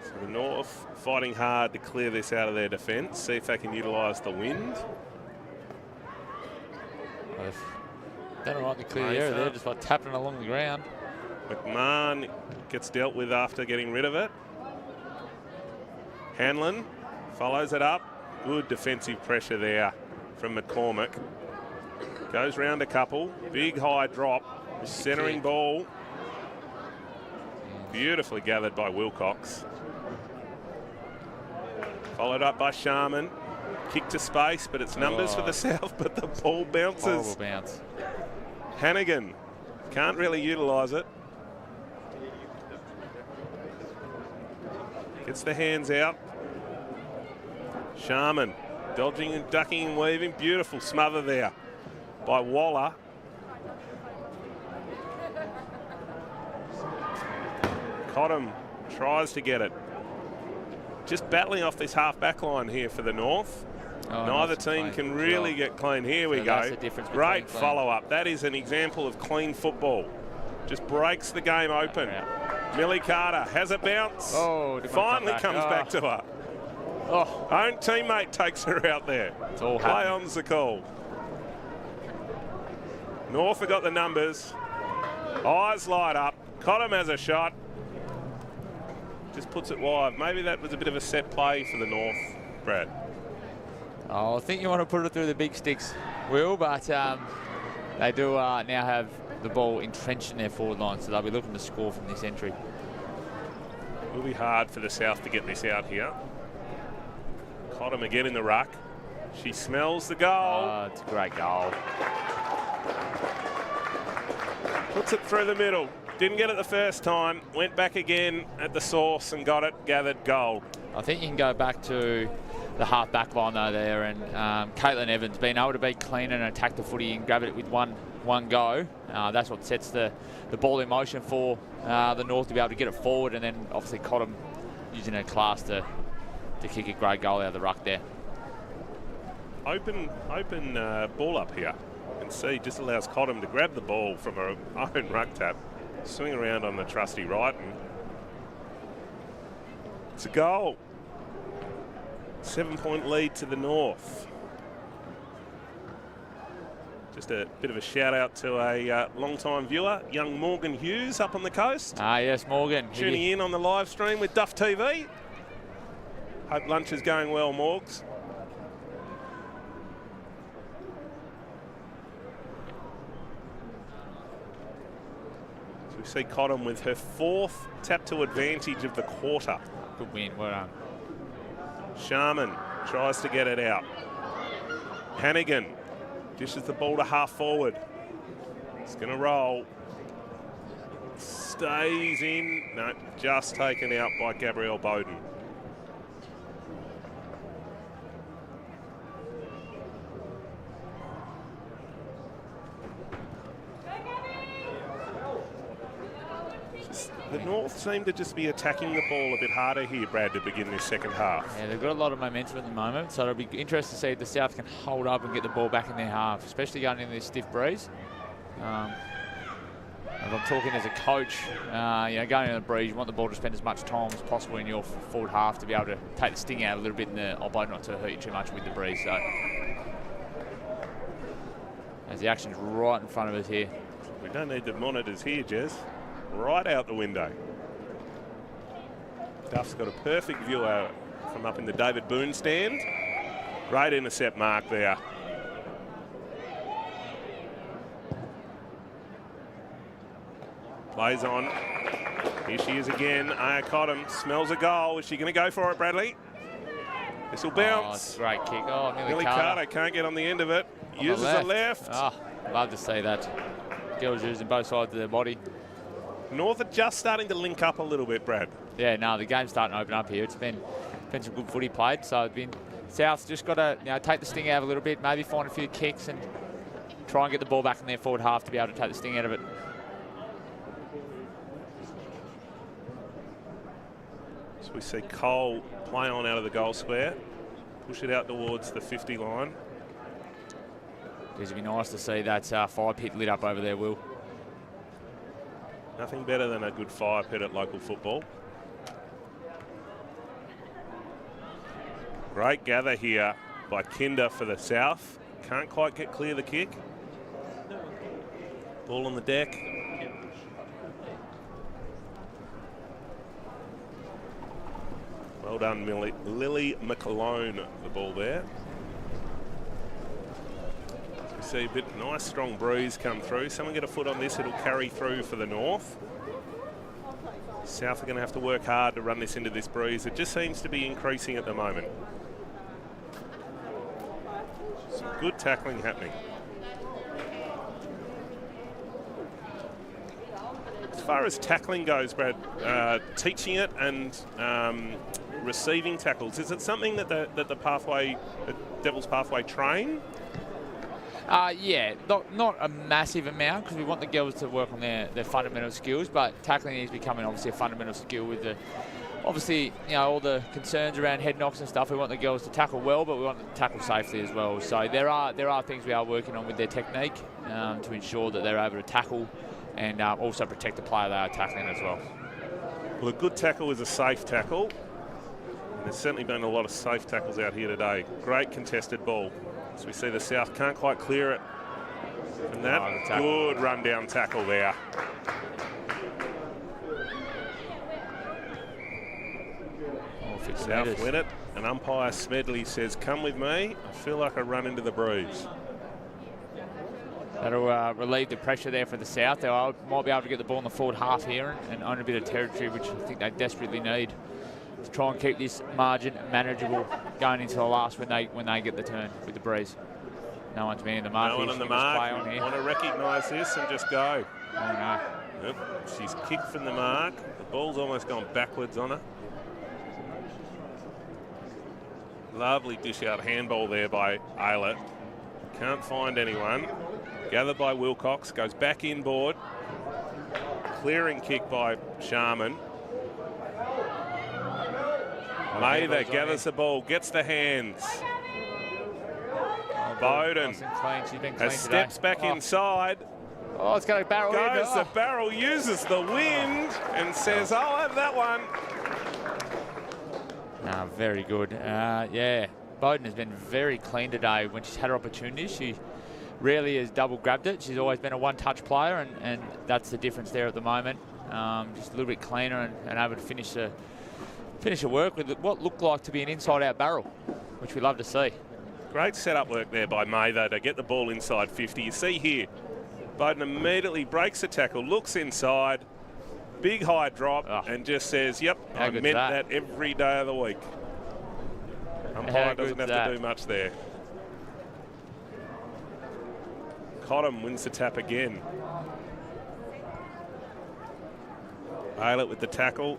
So the North fighting hard to clear this out of their defence, see if they can utilise the wind. Done all right to clear the area there, just by tapping it along the ground. McMahon gets dealt with after getting rid of it. Hanlon follows it up. Good defensive pressure there from McCormick. Goes round a couple. Big high drop. Centering ball. Beautifully gathered by Wilcox. Followed up by Sharman. Kick to space, but it's numbers for the South, but the ball bounces. Horrible bounce. Hannigan can't really utilise it. Gets the hands out. Sharman dodging and ducking and weaving. Beautiful smother there by Waller. Cottam tries to get it. Just battling off this half back line here for the North. Neither team can really get clean. Here we go. Great follow-up. That is an example of clean football. Just breaks the game open. Millie Carter has a bounce. Finally comes back to her. Own teammate takes her out there. It's all Play on's the call. Norfolk got the numbers. Eyes light up. Cottam has a shot. Just puts it wide. Maybe that was a bit of a set play for the North, Brad. I think you want to put it through the big sticks, Will, but they do now have the ball entrenched in their forward line, so they'll be looking to score from this entry. It will be hard for the South to get this out here. Cottam again in the ruck. She smells the goal. It's a great goal. Puts it through the middle. Didn't get it the first time. Went back again at the source and got it. Gathered goal. I think you can go back to the half back line though there, and Caitlin Evans being able to be clean and attack the footy and grab it with one go. That's what sets the ball in motion for the North to be able to get it forward, and then obviously Cottam using her class to kick a great goal out of the ruck there. Open ball up here can see just allows Cottam to grab the ball from her own ruck tap, swing around on the trusty right, and it's a goal. 7-point lead to the North. Just a bit of a shout out to a long-time viewer, young Morgan Hughes up on the coast. Ah, yes, Morgan. Tuning in on the live stream with Duff TV. Hope lunch is going well, Morgs. So we see Cottam with her 4th tap-to advantage of the quarter. Good win, well done. Sharman tries to get it out. Hannigan dishes the ball to half forward. It's going to roll. Stays in. No, just taken out by Gabrielle Bowden. The North seem to just be attacking the ball a bit harder here, Brad, to begin this second half. Yeah, they've got a lot of momentum at the moment, so it'll be interesting to see if the South can hold up and get the ball back in their half, especially going into this stiff breeze. If I'm talking as a coach, going in the breeze, you want the ball to spend as much time as possible in your forward half to be able to take the sting out a little bit in the elbow, not to hurt you too much with the breeze. So, as the action's right in front of us here. We don't need the monitors here, Jez. Right out the window. Duff's got a perfect view out from up in the David Boone stand. Great intercept mark there. Plays on. Here she is again. Aya Cottam smells a goal. Is she going to go for it, Bradley? This will bounce. Oh, it's a great kick. Oh, Millie Carter can't get on the end of it. Uses the left. Oh, love to see that. Girls using both sides of their body. North are just starting to link up a little bit, Brad. Yeah, no, the game's starting to open up here. It's been some good footy played. So South's just got to take the sting out a little bit, maybe find a few kicks and try and get the ball back in their forward half to be able to take the sting out of it. So we see Cole play on out of the goal square, push it out towards the 50 line. It'd be nice to see that fire pit lit up over there, Will. Nothing better than a good fire pit at local football. Great gather here by Kinder for the South. Can't quite get clear the kick. Ball on the deck. Well done, Lily McAlone, the ball there. See a bit nice strong breeze come through. Someone get a foot on this, it'll carry through for the North. South are going to have to work hard to run this into this breeze. It just seems to be increasing at the moment. Some good tackling happening. As far as tackling goes, Brad, teaching it and receiving tackles, is it something that the pathway, the Devil's Pathway train? Yeah, not a massive amount because we want the girls to work on their fundamental skills, but tackling is becoming obviously a fundamental skill with all the concerns around head knocks and stuff. We want the girls to tackle well, but we want them to tackle safely as well. So there are things we are working on with their technique to ensure that they're able to tackle and also protect the player they are tackling as well. Well, a good tackle is a safe tackle. And there's certainly been a lot of safe tackles out here today. Great contested ball. So we see the South can't quite clear it. And that good run-down tackle there. South win it, and umpire Smedley says, "Come with me. I feel like I run into the breeze." That'll relieve the pressure there for the South. They might be able to get the ball in the forward half here and own a bit of territory, which I think they desperately need to try and keep this margin manageable going into the last when they get the turn with the breeze. No one's been in the mark. No one on the mark. You want to recognise this and just go. Oh, no. Yep. She's kicked from the mark. The ball's almost gone backwards on her. Lovely dish out handball there by Aylett. Can't find anyone. Gathered by Wilcox. Goes back inboard. Clearing kick by Sharman. Mather gathers the ball, gets the hands. Bowden Nice and clean. She's been clean has today. steps back inside. Oh, it's going to barrel in. Goes Oh. the barrel, uses the wind, and says, I'll have that one. No, very good. Yeah, Bowden has been very clean today. When she's had her opportunities, she rarely has double grabbed it. She's always been a one-touch player, and that's the difference there at the moment. Just a little bit cleaner and able to finish her work with what looked like to be an inside-out barrel, which we love to see. Great setup work there by May, though, to get the ball inside 50. You see here, Bowden immediately breaks the tackle, looks inside, big high drop, and just says, yep, I meant that every day of the week. Umpire doesn't have to do much there. Cottam wins the tap again. Aylett with the tackle.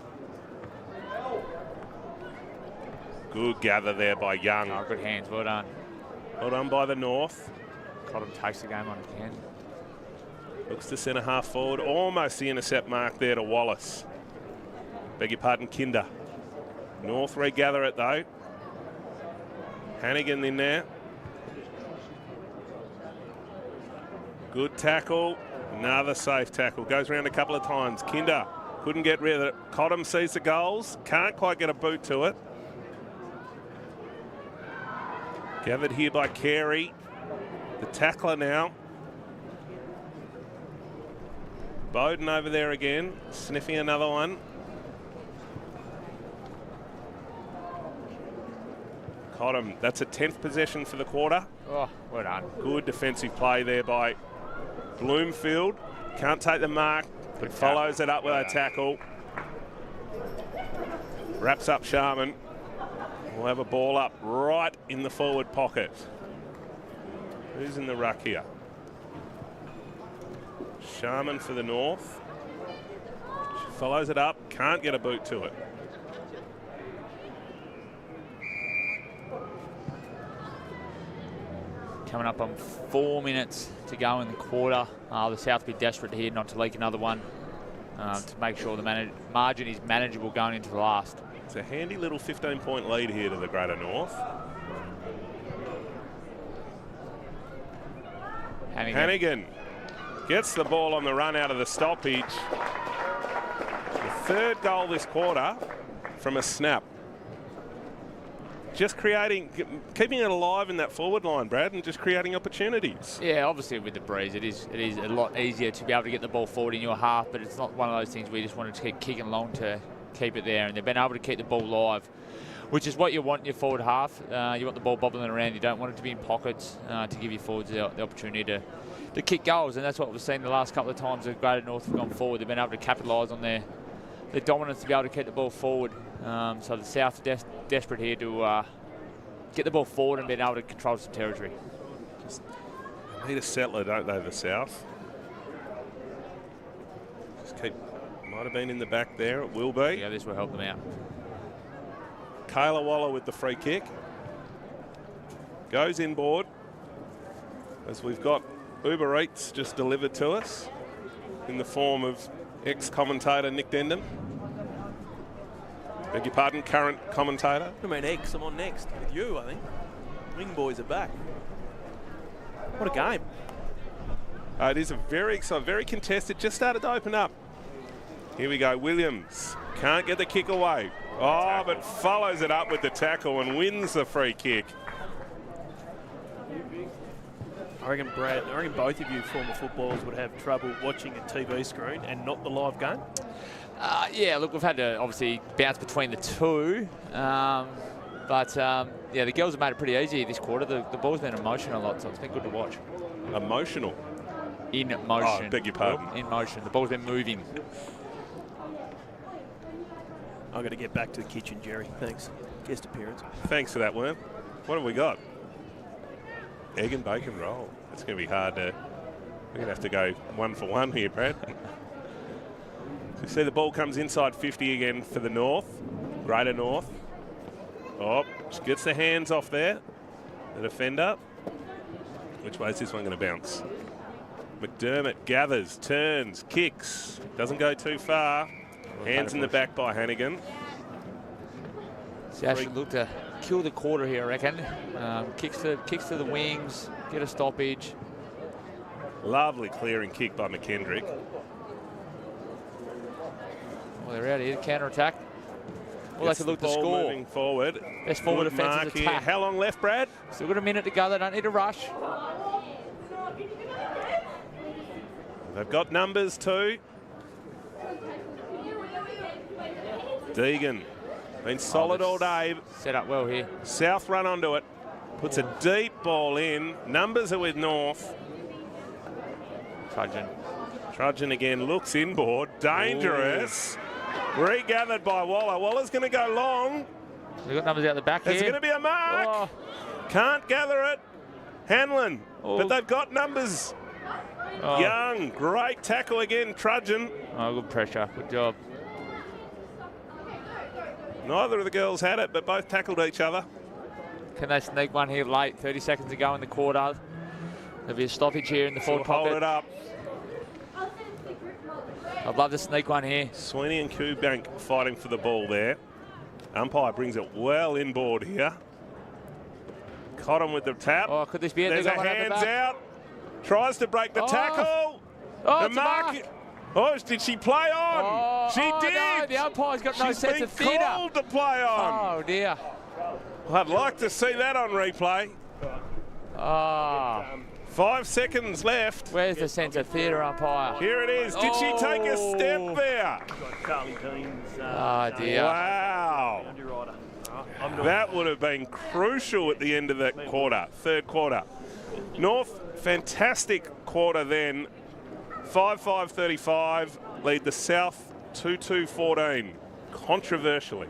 Good gather there by Young. Oh, good hands, well done. Well done by the North. Cottam takes the game on again. Looks to centre half forward. Almost the intercept mark there to Wallace. Beg your pardon, Kinder. North regather it though. Hannigan in there. Good tackle. Another safe tackle. Goes around a couple of times. Kinder couldn't get rid of it. Cottam sees the goals. Can't quite get a boot to it. Gathered here by Carey. The tackler now. Bowden over there again, sniffing another one. Cottam, that's a 10th possession for the quarter. Oh, well done. Good defensive play there by Bloomfield. Can't take the mark, but follows it up with a tackle. Wraps up Sharman. We'll have a ball up right in the forward pocket. Who's in the ruck here? Sharman for the North. She follows it up, can't get a boot to it. Coming up on 4 minutes to go in the quarter. The South will be desperate here not to leak another one to make sure the margin is manageable going into the last. It's a handy little 15-point lead here to the Greater North. Hannigan gets the ball on the run out of the stoppage. The third goal this quarter from a snap. Just keeping it alive in that forward line, Brad, and just creating opportunities. Yeah, obviously with the breeze, it is a lot easier to be able to get the ball forward in your half, but it's not one of those things where you just want to keep kicking along to keep it there, and they've been able to keep the ball live, which is what you want in your forward half. You want the ball bobbling around. You don't want it to be in pockets to give your forwards the opportunity to kick goals, and that's what we've seen the last couple of times the Greater North have gone forward. They've been able to capitalise on their dominance to be able to keep the ball forward. So the South are desperate here to get the ball forward and be able to control some territory. Just need a settler, don't they, the South? Just keep. Might have been in the back there. It will be. Yeah, this will help them out. Kayla Waller with the free kick. Goes inboard. As we've got Uber Eats just delivered to us in the form of ex-commentator Nick Dendon. Beg your pardon, current commentator. I mean, X, I'm on next with you, I think. Wing boys are back. What a game. It is a very exciting, very contested. Just started to open up. Here we go, Williams. Can't get the kick away. Oh, but follows it up with the tackle and wins the free kick. I reckon, Brad, both of you former footballers would have trouble watching a TV screen and not the live game. Yeah, look, we've had to obviously bounce between the two. Yeah, the girls have made it pretty easy this quarter. The ball's been in motion a lot, so it's been good to watch. Emotional? In motion. Oh, beg your pardon. In motion. The ball's been moving. I've got to get back to the kitchen, Jerry. Thanks. Guest appearance. Thanks for that, Worm. What have we got? Egg and bacon roll. It's going to be hard to... We're going to have to go 1 for 1 here, Brad. You see the ball comes inside 50 again for the North. Greater North. Oh, just gets the hands off there. The defender. Which way is this one going to bounce? McDermott gathers, turns, kicks. Doesn't go too far. Hands in the back by Hannigan. So I should look to kill the quarter here, I reckon. Kicks to the wings, get a stoppage. Lovely clearing kick by McKendrick. Well, they're out here, counter-attack. Well, they could look to Ball score. moving forward. Best forward Good defensive mark here. attack. How long left, Brad? Still got a minute to go. They don't need to rush. They've got numbers too. Deegan, been solid all day. Set up well here. South run onto it. Puts a deep ball in. Numbers are with North. Trudgeon again, looks inboard. Dangerous. Regathered by Waller. Waller's going to go long. They've got numbers out the back There's here. going to be a mark. Oh. Can't gather it. Hanlon. Oh. But they've got numbers. Oh. Young, great tackle again, Trudgeon. Oh, good pressure. Good job. Neither of the girls had it, but both tackled each other. Can they sneak one here late? 30 seconds to go in the quarter. There'll be a stoppage here in the forward pocket. Hold it up. I'd love to sneak one here. Sweeney and Kubank fighting for the ball there. Umpire brings it well inboard here. Cotton with the tap. Oh, could this be it? There's a They've got one at the hands back. out. Tries to break the tackle. Oh, The it's a mark. Oh, did she play on? Oh, she oh, did. No, the umpire's got no She's sense been of theatre. called to play on. Oh, dear. I'd like to see that on replay. Oh. 5 seconds left. Where's the sense of theatre, umpire? Here it is. Did she take a step Oh. there? Charlie Dean's Oh, dear. Wow. underwriter. That would have been crucial at the end of the quarter, third quarter. North, fantastic quarter then. 5-5-35, lead the South 2-2-14, controversially.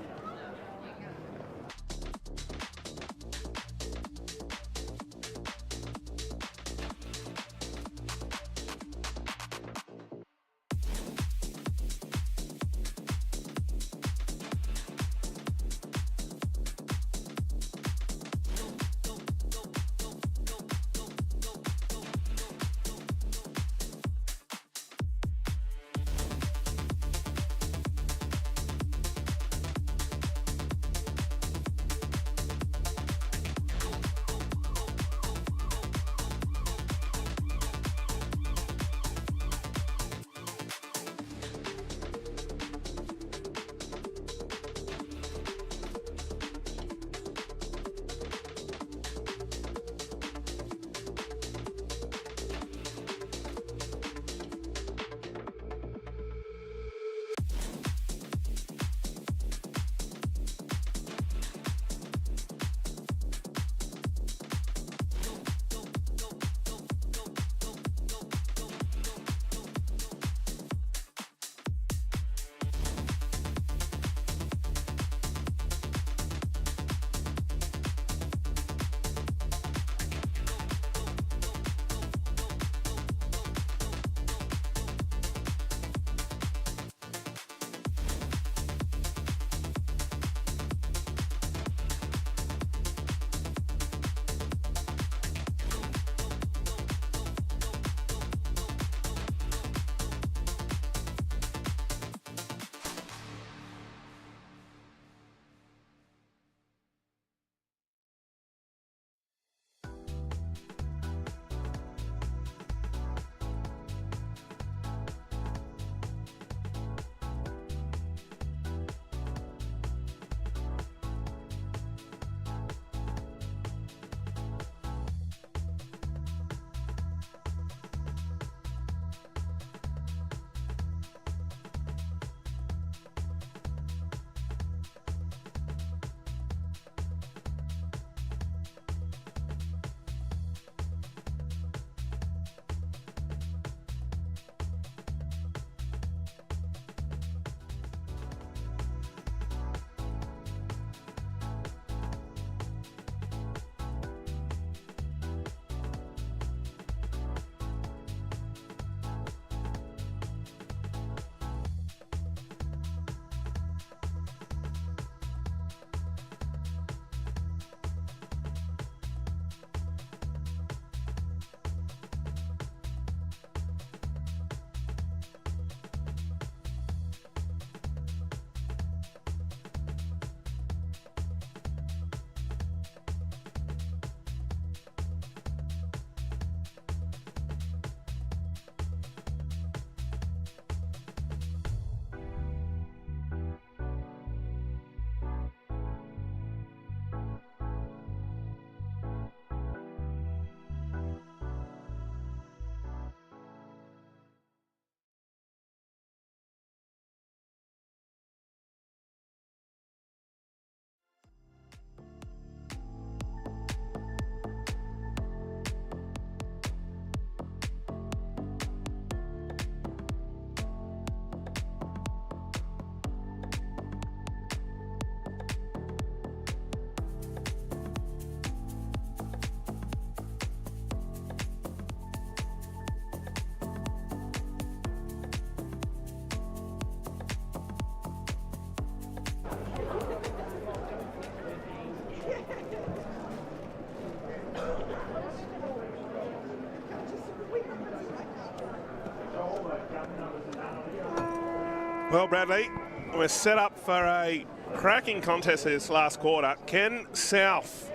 Well, Bradley, we're set up for a cracking contest this last quarter. Can South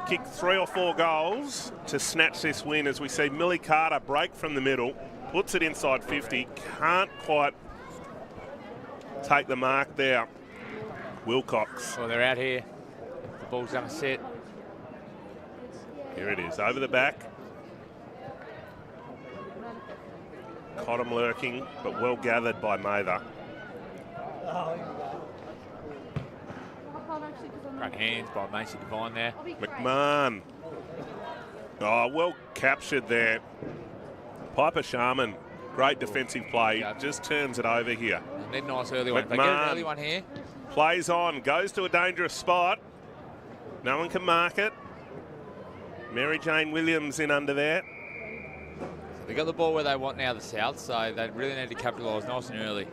kick 3 or 4 goals to snatch this win as we see Millie Carter break from the middle, puts it inside 50, can't quite take the mark there. Wilcox. Well, they're out here. The ball's going to set. Here it is, over the back. Cottam lurking, but well gathered by Mather. Great hands by Macy Devine there. McMahon. Oh, well captured there. Piper Sharman, great defensive play, just turns it over here. And then nice early one. If they get an early one here. Plays on, goes to a dangerous spot. No one can mark it. Mary Jane Williams in under there. They got the ball where they want now, the South, so they really need to capitalise nice and early.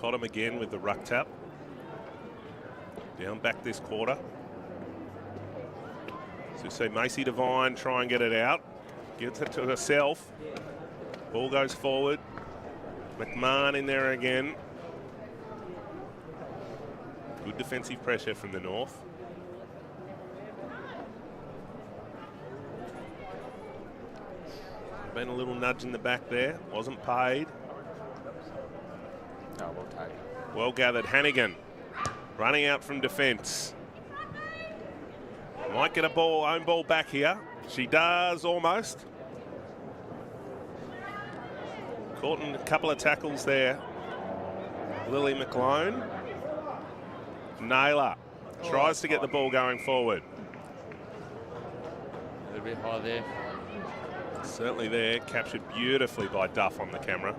Cottam again with the ruck tap. Down back this quarter. So you see Macy Devine try and get it out. Gets it to herself. Ball goes forward. McMahon in there again. Good defensive pressure from the North. Been a little nudge in the back there. Wasn't paid. Oh, well taken. Well gathered. Hannigan running out from defence. Might get a ball, own ball back here. She does almost. Caught in a couple of tackles there. Lily McLone. Naylor tries to get the ball going forward. A little bit high there. Certainly there, captured beautifully by Duff on the camera.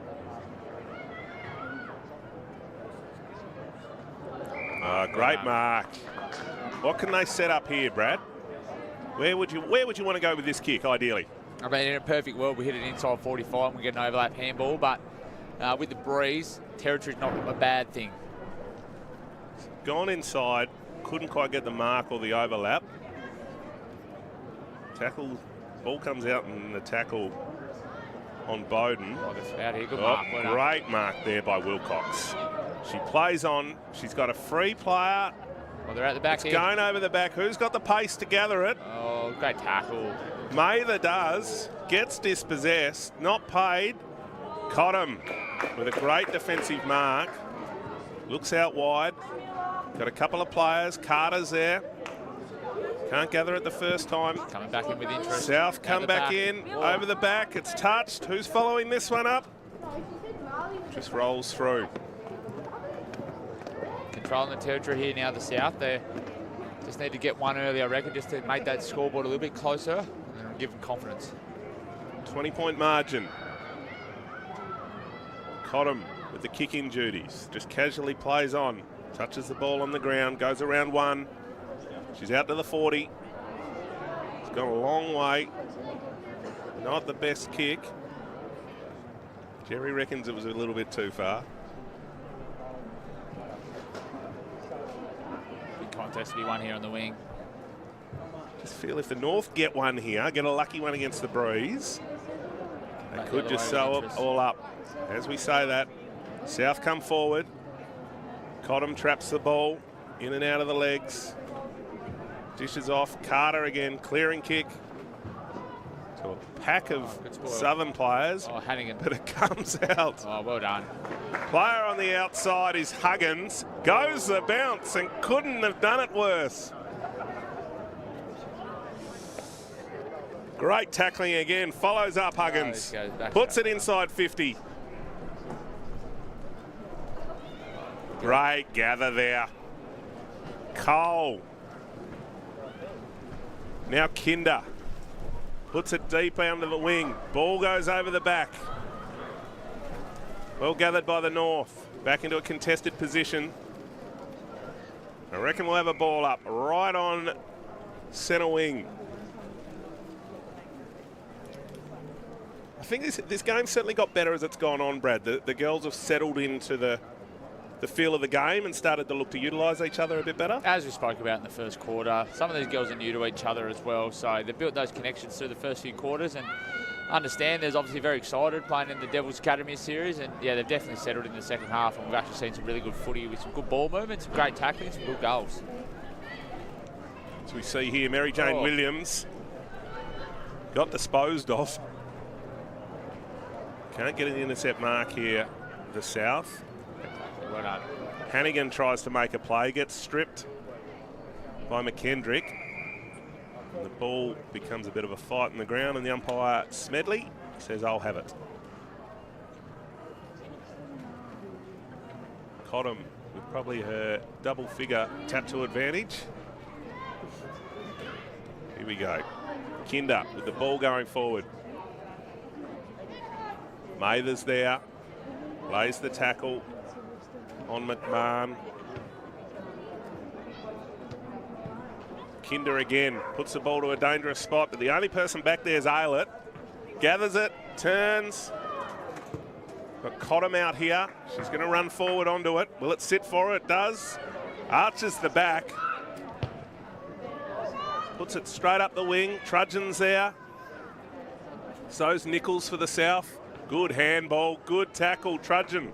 Great mark. What can they set up here, Brad? Where would you want to go with this kick, ideally? I mean, in a perfect world, we hit it inside 45 and we get an overlap handball, but with the breeze, territory's not a bad thing. Gone inside, couldn't quite get the mark or the overlap. Tackle, ball comes out and the tackle on Bowden. Oh, that's out here. Good mark. Well great mark there by Wilcox. She plays on. She's got a free player. Well, they're at the back it's here. Going over the back. Who's got the pace to gather it? Oh, great tackle. Mather does. Gets dispossessed. Not paid. Cottam with a great defensive mark. Looks out wide. Got a couple of players. Carter's there. Can't gather it the first time. Coming back in with interest. South come back in. Over the back. It's touched. Who's following this one up? Just rolls through. Controlling the territory here now, the South. They just need to get one early, I reckon, just to make that scoreboard a little bit closer and give them confidence. 20-point margin. Cottam with the kick-in duties. Just casually plays on. Touches the ball on the ground. Goes around one. She's out to the 40. It's gone a long way. Not the best kick. Jerry reckons it was a little bit too far. Big contest to be won here on the wing. Just feel if the North get one here, get a lucky one against the breeze, they could just sew it all up. As we say that, South come forward. Cottam traps the ball in and out of the legs. Dishes off. Carter again, clearing kick. To a pack of Southern players. Oh, Hannigan. But it comes out. Oh, well done. Player on the outside is Huggins. Goes the bounce and couldn't have done it worse. Great tackling again. Follows up Huggins. Puts it inside 50. Great gather there. Cole. Now Kinder. Puts it deep under the wing. Ball goes over the back. Well gathered by the North. Back into a contested position. I reckon we'll have a ball up right on centre wing. I think this game certainly got better as it's gone on, Brad. The girls have settled into the feel of the game and started to look to utilise each other a bit better. As we spoke about in the first quarter, some of these girls are new to each other as well, so they built those connections through the first few quarters, and understand there's obviously very excited playing in the Devils Academy series, and yeah, they've definitely settled in the second half, and we've actually seen some really good footy with some good ball movement, some great tackling, some good goals. As we see here, Mary Jane Williams got disposed of. Can't get an intercept mark here, the South. Well done. Hannigan tries to make a play, gets stripped by McKendrick. And the ball becomes a bit of a fight on the ground, and the umpire, Smedley, says, I'll have it. Cottam with probably her double-figure tap-to advantage. Here we go. Kinder with the ball going forward. Mather's there, lays the tackle on McMahon. Kinder again puts the ball to a dangerous spot, but the only person back there is Aylett. Gathers it, turns. Got Cottam out here. She's going to run forward onto it. Will it sit for her? It does. Arches the back. Puts it straight up the wing. Trudgeon's there. So's Nichols for the South. Good handball, good tackle, Trudgeon.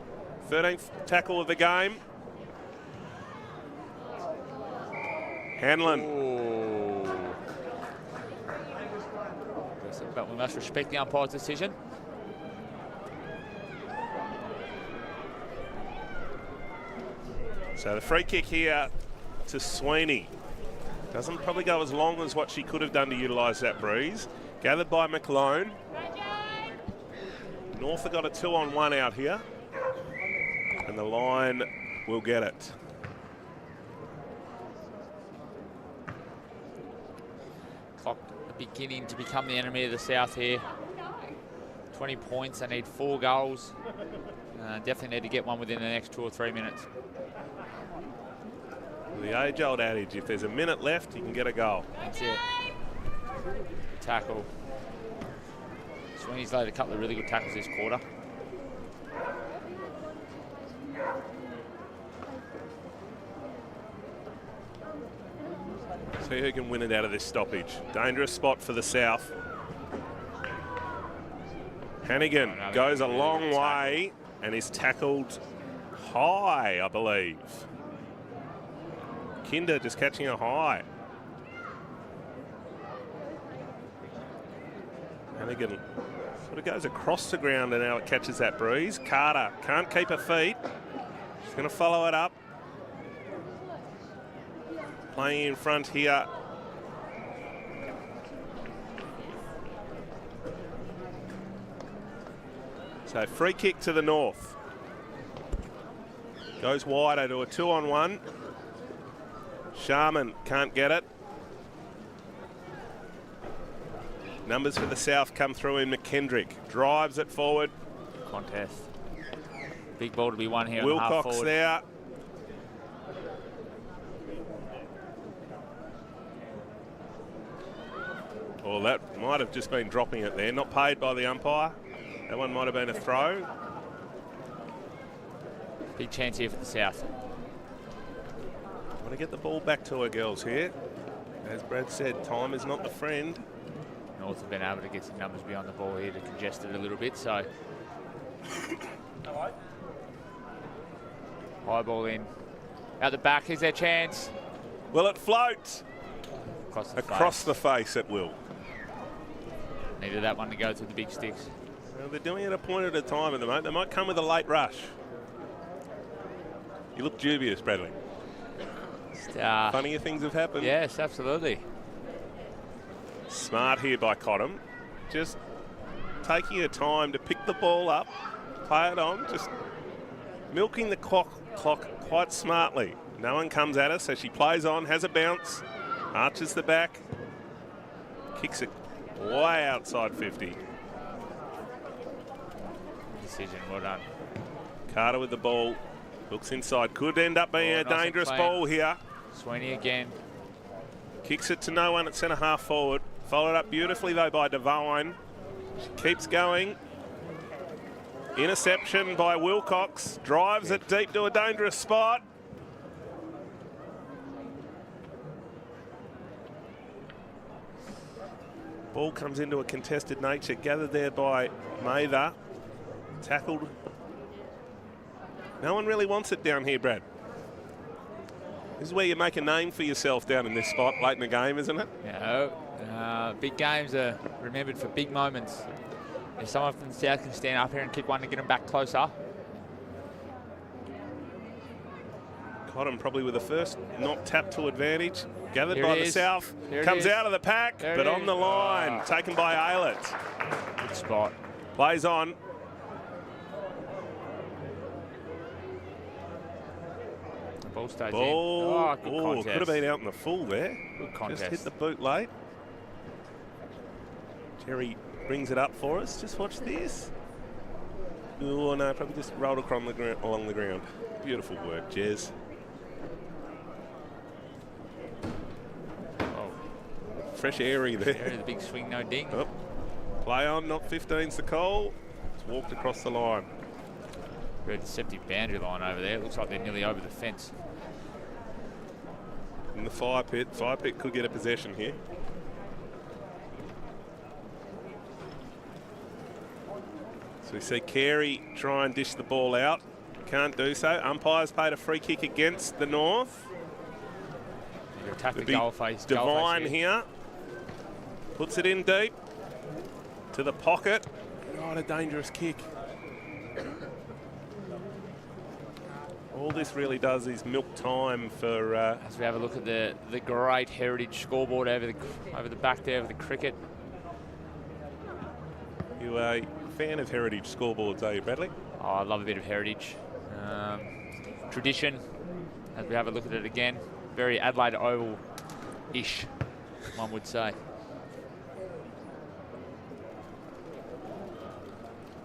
13th tackle of the game. Hanlon. But we must respect the umpire's decision. So the free kick here to Sweeney. Doesn't probably go as long as what she could have done to utilise that breeze. Gathered by McLone. North have got a 2-on-1 out here. And the line will get it. Clock beginning to become the enemy of the South here. 20 points, they need 4 goals. Definitely need to get one within the next 2 or 3 minutes. The age-old adage, if there's a minute left, you can get a goal. That's it. Tackle. Sweeney's laid a couple of really good tackles this quarter. See who can win it out of this stoppage. Dangerous spot for the South. Hannigan goes a long way and is tackled high, I believe. Kinder just catching a high. Hannigan sort of goes across the ground and now it catches that breeze. Carter can't keep her feet. She's going to follow it up. Playing in front here. So free kick to the North. Goes wider to a 2-on-1. Sharman can't get it. Numbers for the South come through in McKendrick. Drives it forward. Contest. Big ball to be won here. Wilcox there. Well, that might have just been dropping it there. Not paid by the umpire. That one might have been a throw. Big chance here for the South. Want to get the ball back to her girls here. As Brad said, time is not the friend. North have been able to get some numbers beyond the ball here to congest it a little bit, so. High ball in. Out the back, is their chance. Will it float? Across the face it will. Needed that one to go through the big sticks. Well, they're doing it a point at a time at the moment. They might come with a late rush. You look dubious, Bradley. Funnier things have happened. Yes, absolutely. Smart here by Cottam. Just taking her time to pick the ball up, play it on, just milking the clock quite smartly. No one comes at her, so she plays on, has a bounce, arches the back, kicks it way outside 50. Decision, well done. Carter with the ball, looks inside, could end up being a dangerous ball here. Sweeney again. Kicks it to no one at centre half forward. Followed up beautifully though by Devine. She keeps going. Interception by Wilcox. Drives it deep to a dangerous spot. Ball comes into a contested nature, gathered there by Mather. Tackled. No one really wants it down here, Brad. This is where you make a name for yourself down in this spot late in the game, isn't it? Yeah, big games are remembered for big moments. If someone from the south can stand up here and kick one to get them back closer. Cotton probably with the first not tapped to advantage. Gathered Here by it the is. south. There it Comes is. out of the pack, There but it on is. the line. Ah. Taken by Aylett. Good spot. Plays on. Ball stays Ball. in. Oh, good Ooh, contest. could have been out in the full there. Good contest. Just hit the boot late. Jerry brings it up for us. Just watch this. Oh, no, probably just rolled across along the ground. Beautiful work, Jez. Oh, Fresh airy there. there is a big swing, no ding. Oh. Play on, not 15's the call. It's walked across the line. Very deceptive boundary line over there. It looks like they're nearly over the fence. In the fire pit. Fire pit could get a possession here. So we see Carey try and dish the ball out. Can't do so. Umpires paid a free kick against the North. You attack the It'd be goal face. Divine here. Puts it in deep. To the pocket. What a dangerous kick. All this really does is milk time for... As we have a look at the great heritage scoreboard over the back there of the cricket. you a fan of heritage scoreboards, are you, Bradley? Oh, I love a bit of heritage. Tradition, as we have a look at it again. Very Adelaide Oval-ish, one would say.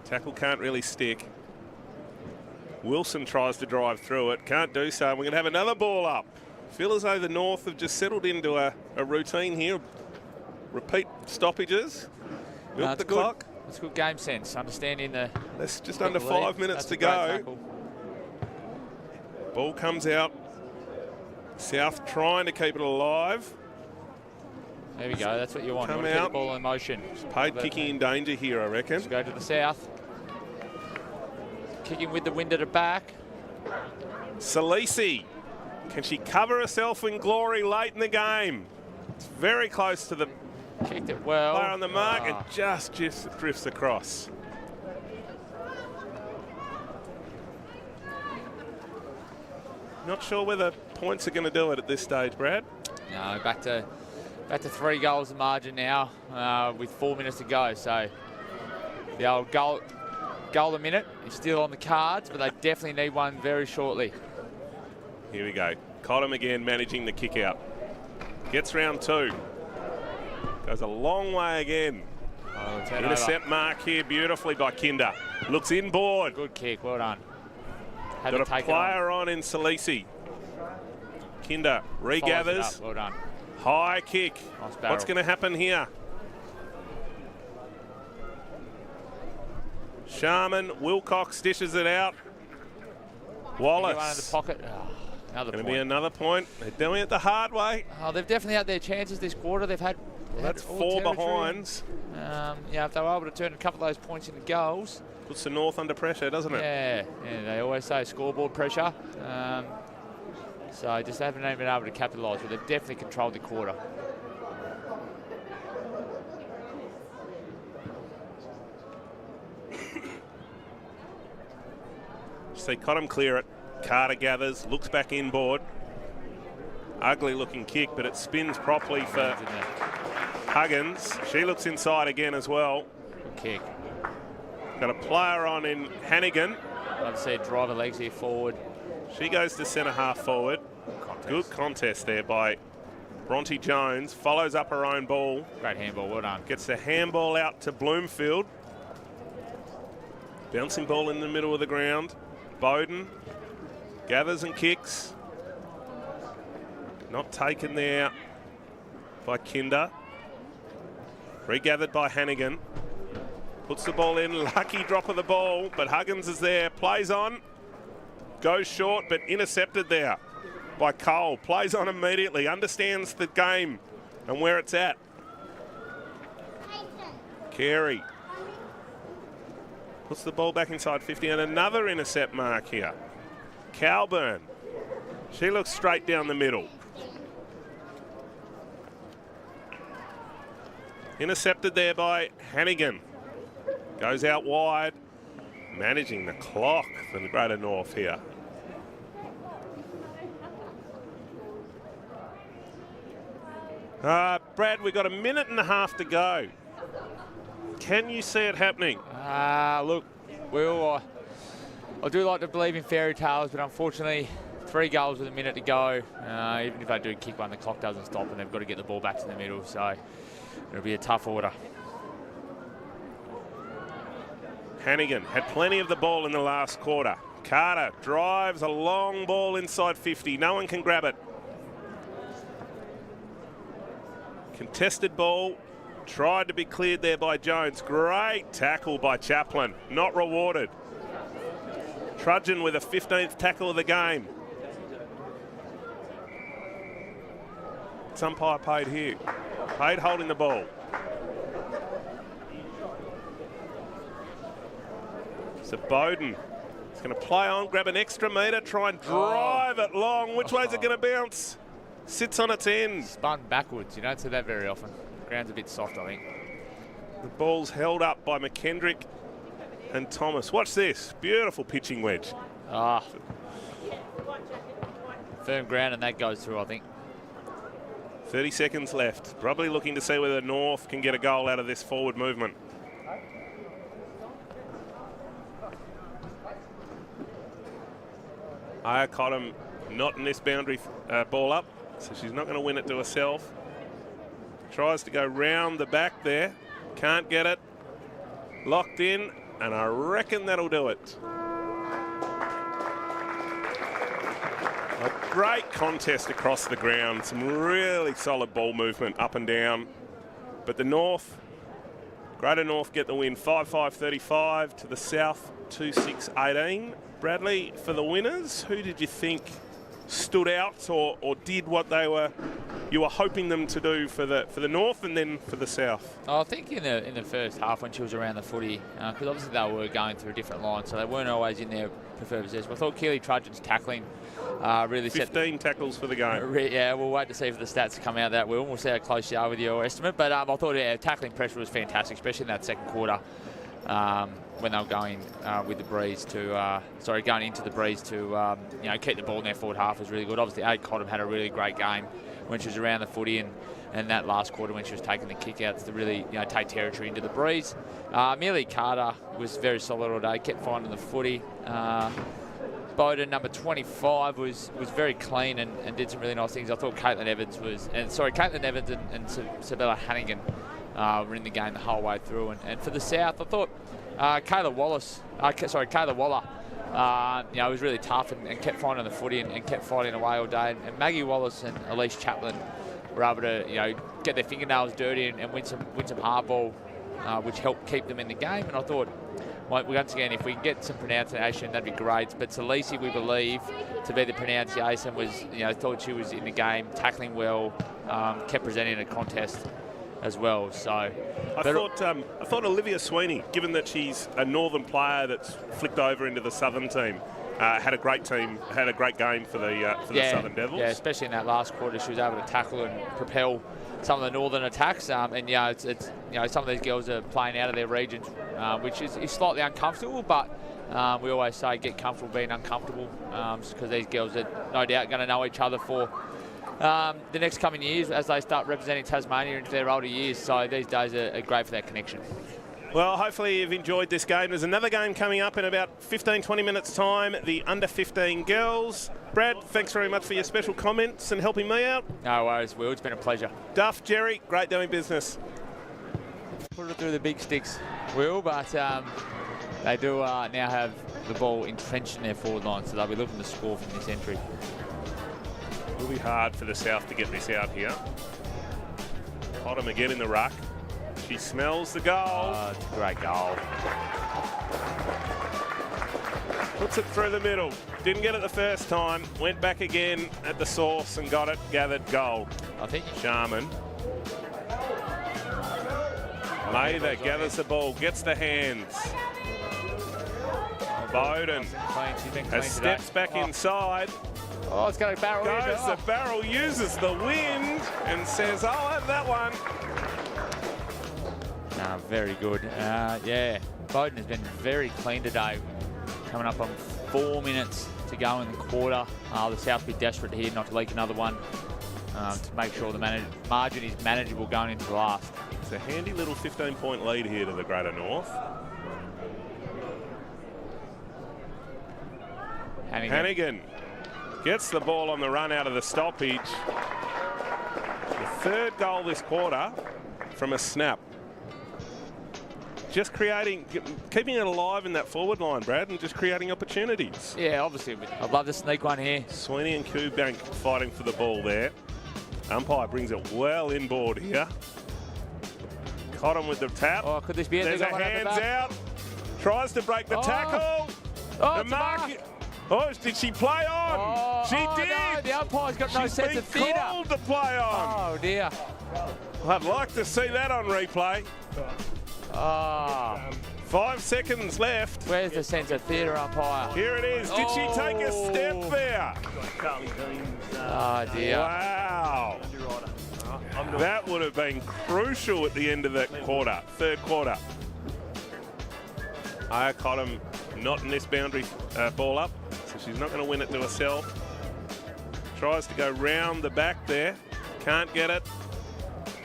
Tackle can't really stick. Wilson tries to drive through it, can't do so. We're going to have another ball up. Feel as though the North have just settled into a routine here. Repeat stoppages. Milk the clock. It's good game sense, understanding the... There's just under lead. 5 minutes That's to a great go. tackle. Ball comes out. South trying to keep it alive. There we go, that's what you want. Come You want to keep out. the ball in motion. Paid kicking in danger here, I reckon. Let's go to the south. Kicking with the wind at her back. Salisi. Can she cover herself in glory late in the game? It's very close to the Kicked it well. player on the mark Ah. and just drifts across. Not sure whether points are going to do it at this stage, Brad. No, back to 3 goals the margin now with 4 minutes to go. So the old goal a minute is still on the cards, but they definitely need one very shortly. Here we go. Cottam again managing the kick out. Gets round 2. Goes a long way again. Oh, turnover. Intercept mark here beautifully by Kinder. Looks inboard. Good kick, well done. Had Got to a take it on. player on in Salisi. Kinder Follows it regathers. up, well done. High kick. Nice barrel. What's going to happen here? Sharman, Wilcox dishes it out. Wallace. One in the pocket. Oh, another Going point. to be another point. They're doing it the hard way. Oh, they've definitely had their chances this quarter. They've had. Well, that's all 4 territory. behinds. Yeah, if they were able to turn a couple of those points into goals. Puts the North under pressure, doesn't it? Yeah, they always say scoreboard pressure. So just haven't even been able to capitalise, but they've definitely controlled the quarter. See Cottam clear it. Carter gathers, looks back inboard. Ugly looking kick, but it spins properly for Didn't it? Huggins. She looks inside again as well. Good kick. Got a player on in Hannigan. Love to see a driver legs here forward. She goes to centre half forward. Contest. Good contest there by Bronte Jones. Follows up her own ball. Great handball, well done. Gets the handball out to Bloomfield. Bouncing ball in the middle of the ground. Bowden gathers and kicks. Not taken there by Kinder. Regathered by Hannigan. Puts the ball in. Lucky drop of the ball, but Huggins is there. Plays on. Goes short, but intercepted there by Cole. Plays on immediately. Understands the game and where it's at. Carey puts the ball back inside 50 and another intercept mark here. Calburn. She looks straight down the middle. Intercepted there by Hannigan. Goes out wide. Managing the clock for the Greater North here. Brad, we've got a minute and a half to go. Can you see it happening? Look, Will, I do like to believe in fairy tales, but unfortunately, 3 goals with a minute to go. Even if they do kick one, the clock doesn't stop, and they've got to get the ball back to the middle. So it'll be a tough order. Hannigan had plenty of the ball in the last quarter. Carter drives a long ball inside 50. No one can grab it. Contested ball. Tried to be cleared there by Jones. Great tackle by Chaplin. Not rewarded. Trudgeon with a 15th tackle of the game. It's umpire paid here. Paid holding the ball. So Bowden is going to play on, grab an extra metre, try and drive it long. Which way is it going to bounce? Sits on its end. Spun backwards. You don't see that very often. Ground's a bit soft, I think. The ball's held up by McKendrick and Thomas. Watch this. Beautiful pitching wedge. Firm ground, and that goes through, I think. 30 seconds left. Probably looking to see whether North can get a goal out of this forward movement. Aya Cottam not in this boundary ball up, so she's not going to win it to herself. Tries to go round the back there. Can't get it. Locked in, and I reckon that'll do it. A great contest across the ground. Some really solid ball movement up and down. But the North, Greater North get the win 5-5-35 to the South 2-6-18. Bradley, for the winners, who did you think stood out or did what you were hoping them to do for the North and then for the South? I think in the first half when she was around the footy, because obviously they were going through different lines, so they weren't always in their preferred possession. I thought Keely Trudgeon's tackling really 15 tackles for the game. Yeah, we'll wait to see if the stats come out that will. We'll see how close you are with your estimate. But I thought tackling pressure was fantastic, especially in that second quarter. When they were going with the breeze to, going into the breeze to, keep the ball in their forward half was really good. Obviously, Ade Cottam had a really great game when she was around the footy, and that last quarter when she was taking the kick-outs to really, take territory into the breeze. Amelia Carter was very solid all day, kept finding the footy. Bowden, number 25, was very clean and did some really nice things. I thought Caitlin Evans and Sabella Hannigan were in the game the whole way through. And for the South, I thought Kayla Waller, was really tough and kept finding the footy and kept fighting away all day. And Maggie Wallace and Elise Chaplin were able to, get their fingernails dirty and win some hardball, which helped keep them in the game. And I thought, once again, if we can get some pronunciation, that'd be great. But Talisi, we believe, to be the pronunciation, was, thought she was in the game, tackling well, kept presenting a contest as well. So I thought Olivia Sweeney, given that she's a northern player that's flicked over into the southern team, had a great game for the Southern Devils. Yeah, especially in that last quarter, she was able to tackle and propel some of the northern attacks. Some of these girls are playing out of their regions, which is slightly uncomfortable, but we always say get comfortable being uncomfortable, because these girls are no doubt going to know each other for the next coming years as they start representing Tasmania into their older years. So these days are great for that connection. Well, hopefully you've enjoyed this game. There's another game coming up in about 15-20 minutes' time, the Under-15 Girls. Brad, thanks very much for your special comments and helping me out. No worries, Will. It's been a pleasure. Duff, Jerry, great doing business. Put it through the big sticks, Will, but they do now have the ball entrenched in their forward line, so they'll be looking to score from this entry. It'll be hard for the South to get this out here. Cottam again in the ruck. She smells the goal. It's a great goal. Puts it through the middle. Didn't get it the first time. Went back again at the source and got it. Gathered goal. I think Sharman. Mather gathers the ball, gets the hands. Bowden steps back inside. Oh, it's going to barrel in. Goes the barrel, uses the wind and says, I'll have that one. No, very good. Yeah, Bowden has been very clean today. Coming up on 4 minutes to go in the quarter. The South be desperate here not to leak another one to make sure the margin is manageable going into the last. It's a handy little 15-point lead here to the Greater North. Hannigan gets the ball on the run out of the stoppage. The third goal this quarter from a snap. Just keeping it alive in that forward line, Brad, and just creating opportunities. Yeah, obviously. I'd love to sneak one here. Sweeney and Kubank fighting for the ball there. Umpire brings it well inboard here. Cotton with the tap. Oh, could this be it? There's a hands out. Tries to break the tackle. Oh, the mark. Oh, did she play on? Oh, she did. No, the umpire's got no sense of theatre. She's been called to play on. Oh, dear. I'd like to see that on replay. 5 seconds left. Where's the sense of theatre, umpire? Here it is. Did she take a step there? Oh, dear. Wow. That would have been crucial at the end of that quarter, third quarter. Aya Cottam not in this boundary ball up, so she's not going to win it to herself. Tries to go round the back there. Can't get it.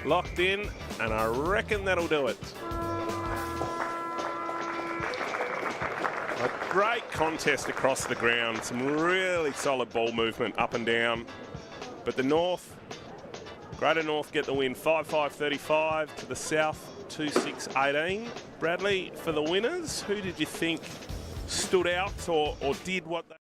Locked in, and I reckon that'll do it. A great contest across the ground. Some really solid ball movement up and down. But the North, Greater North get the win 5-5-35 to the South 2-6-18. Bradley, for the winners, who did you think stood out or did what they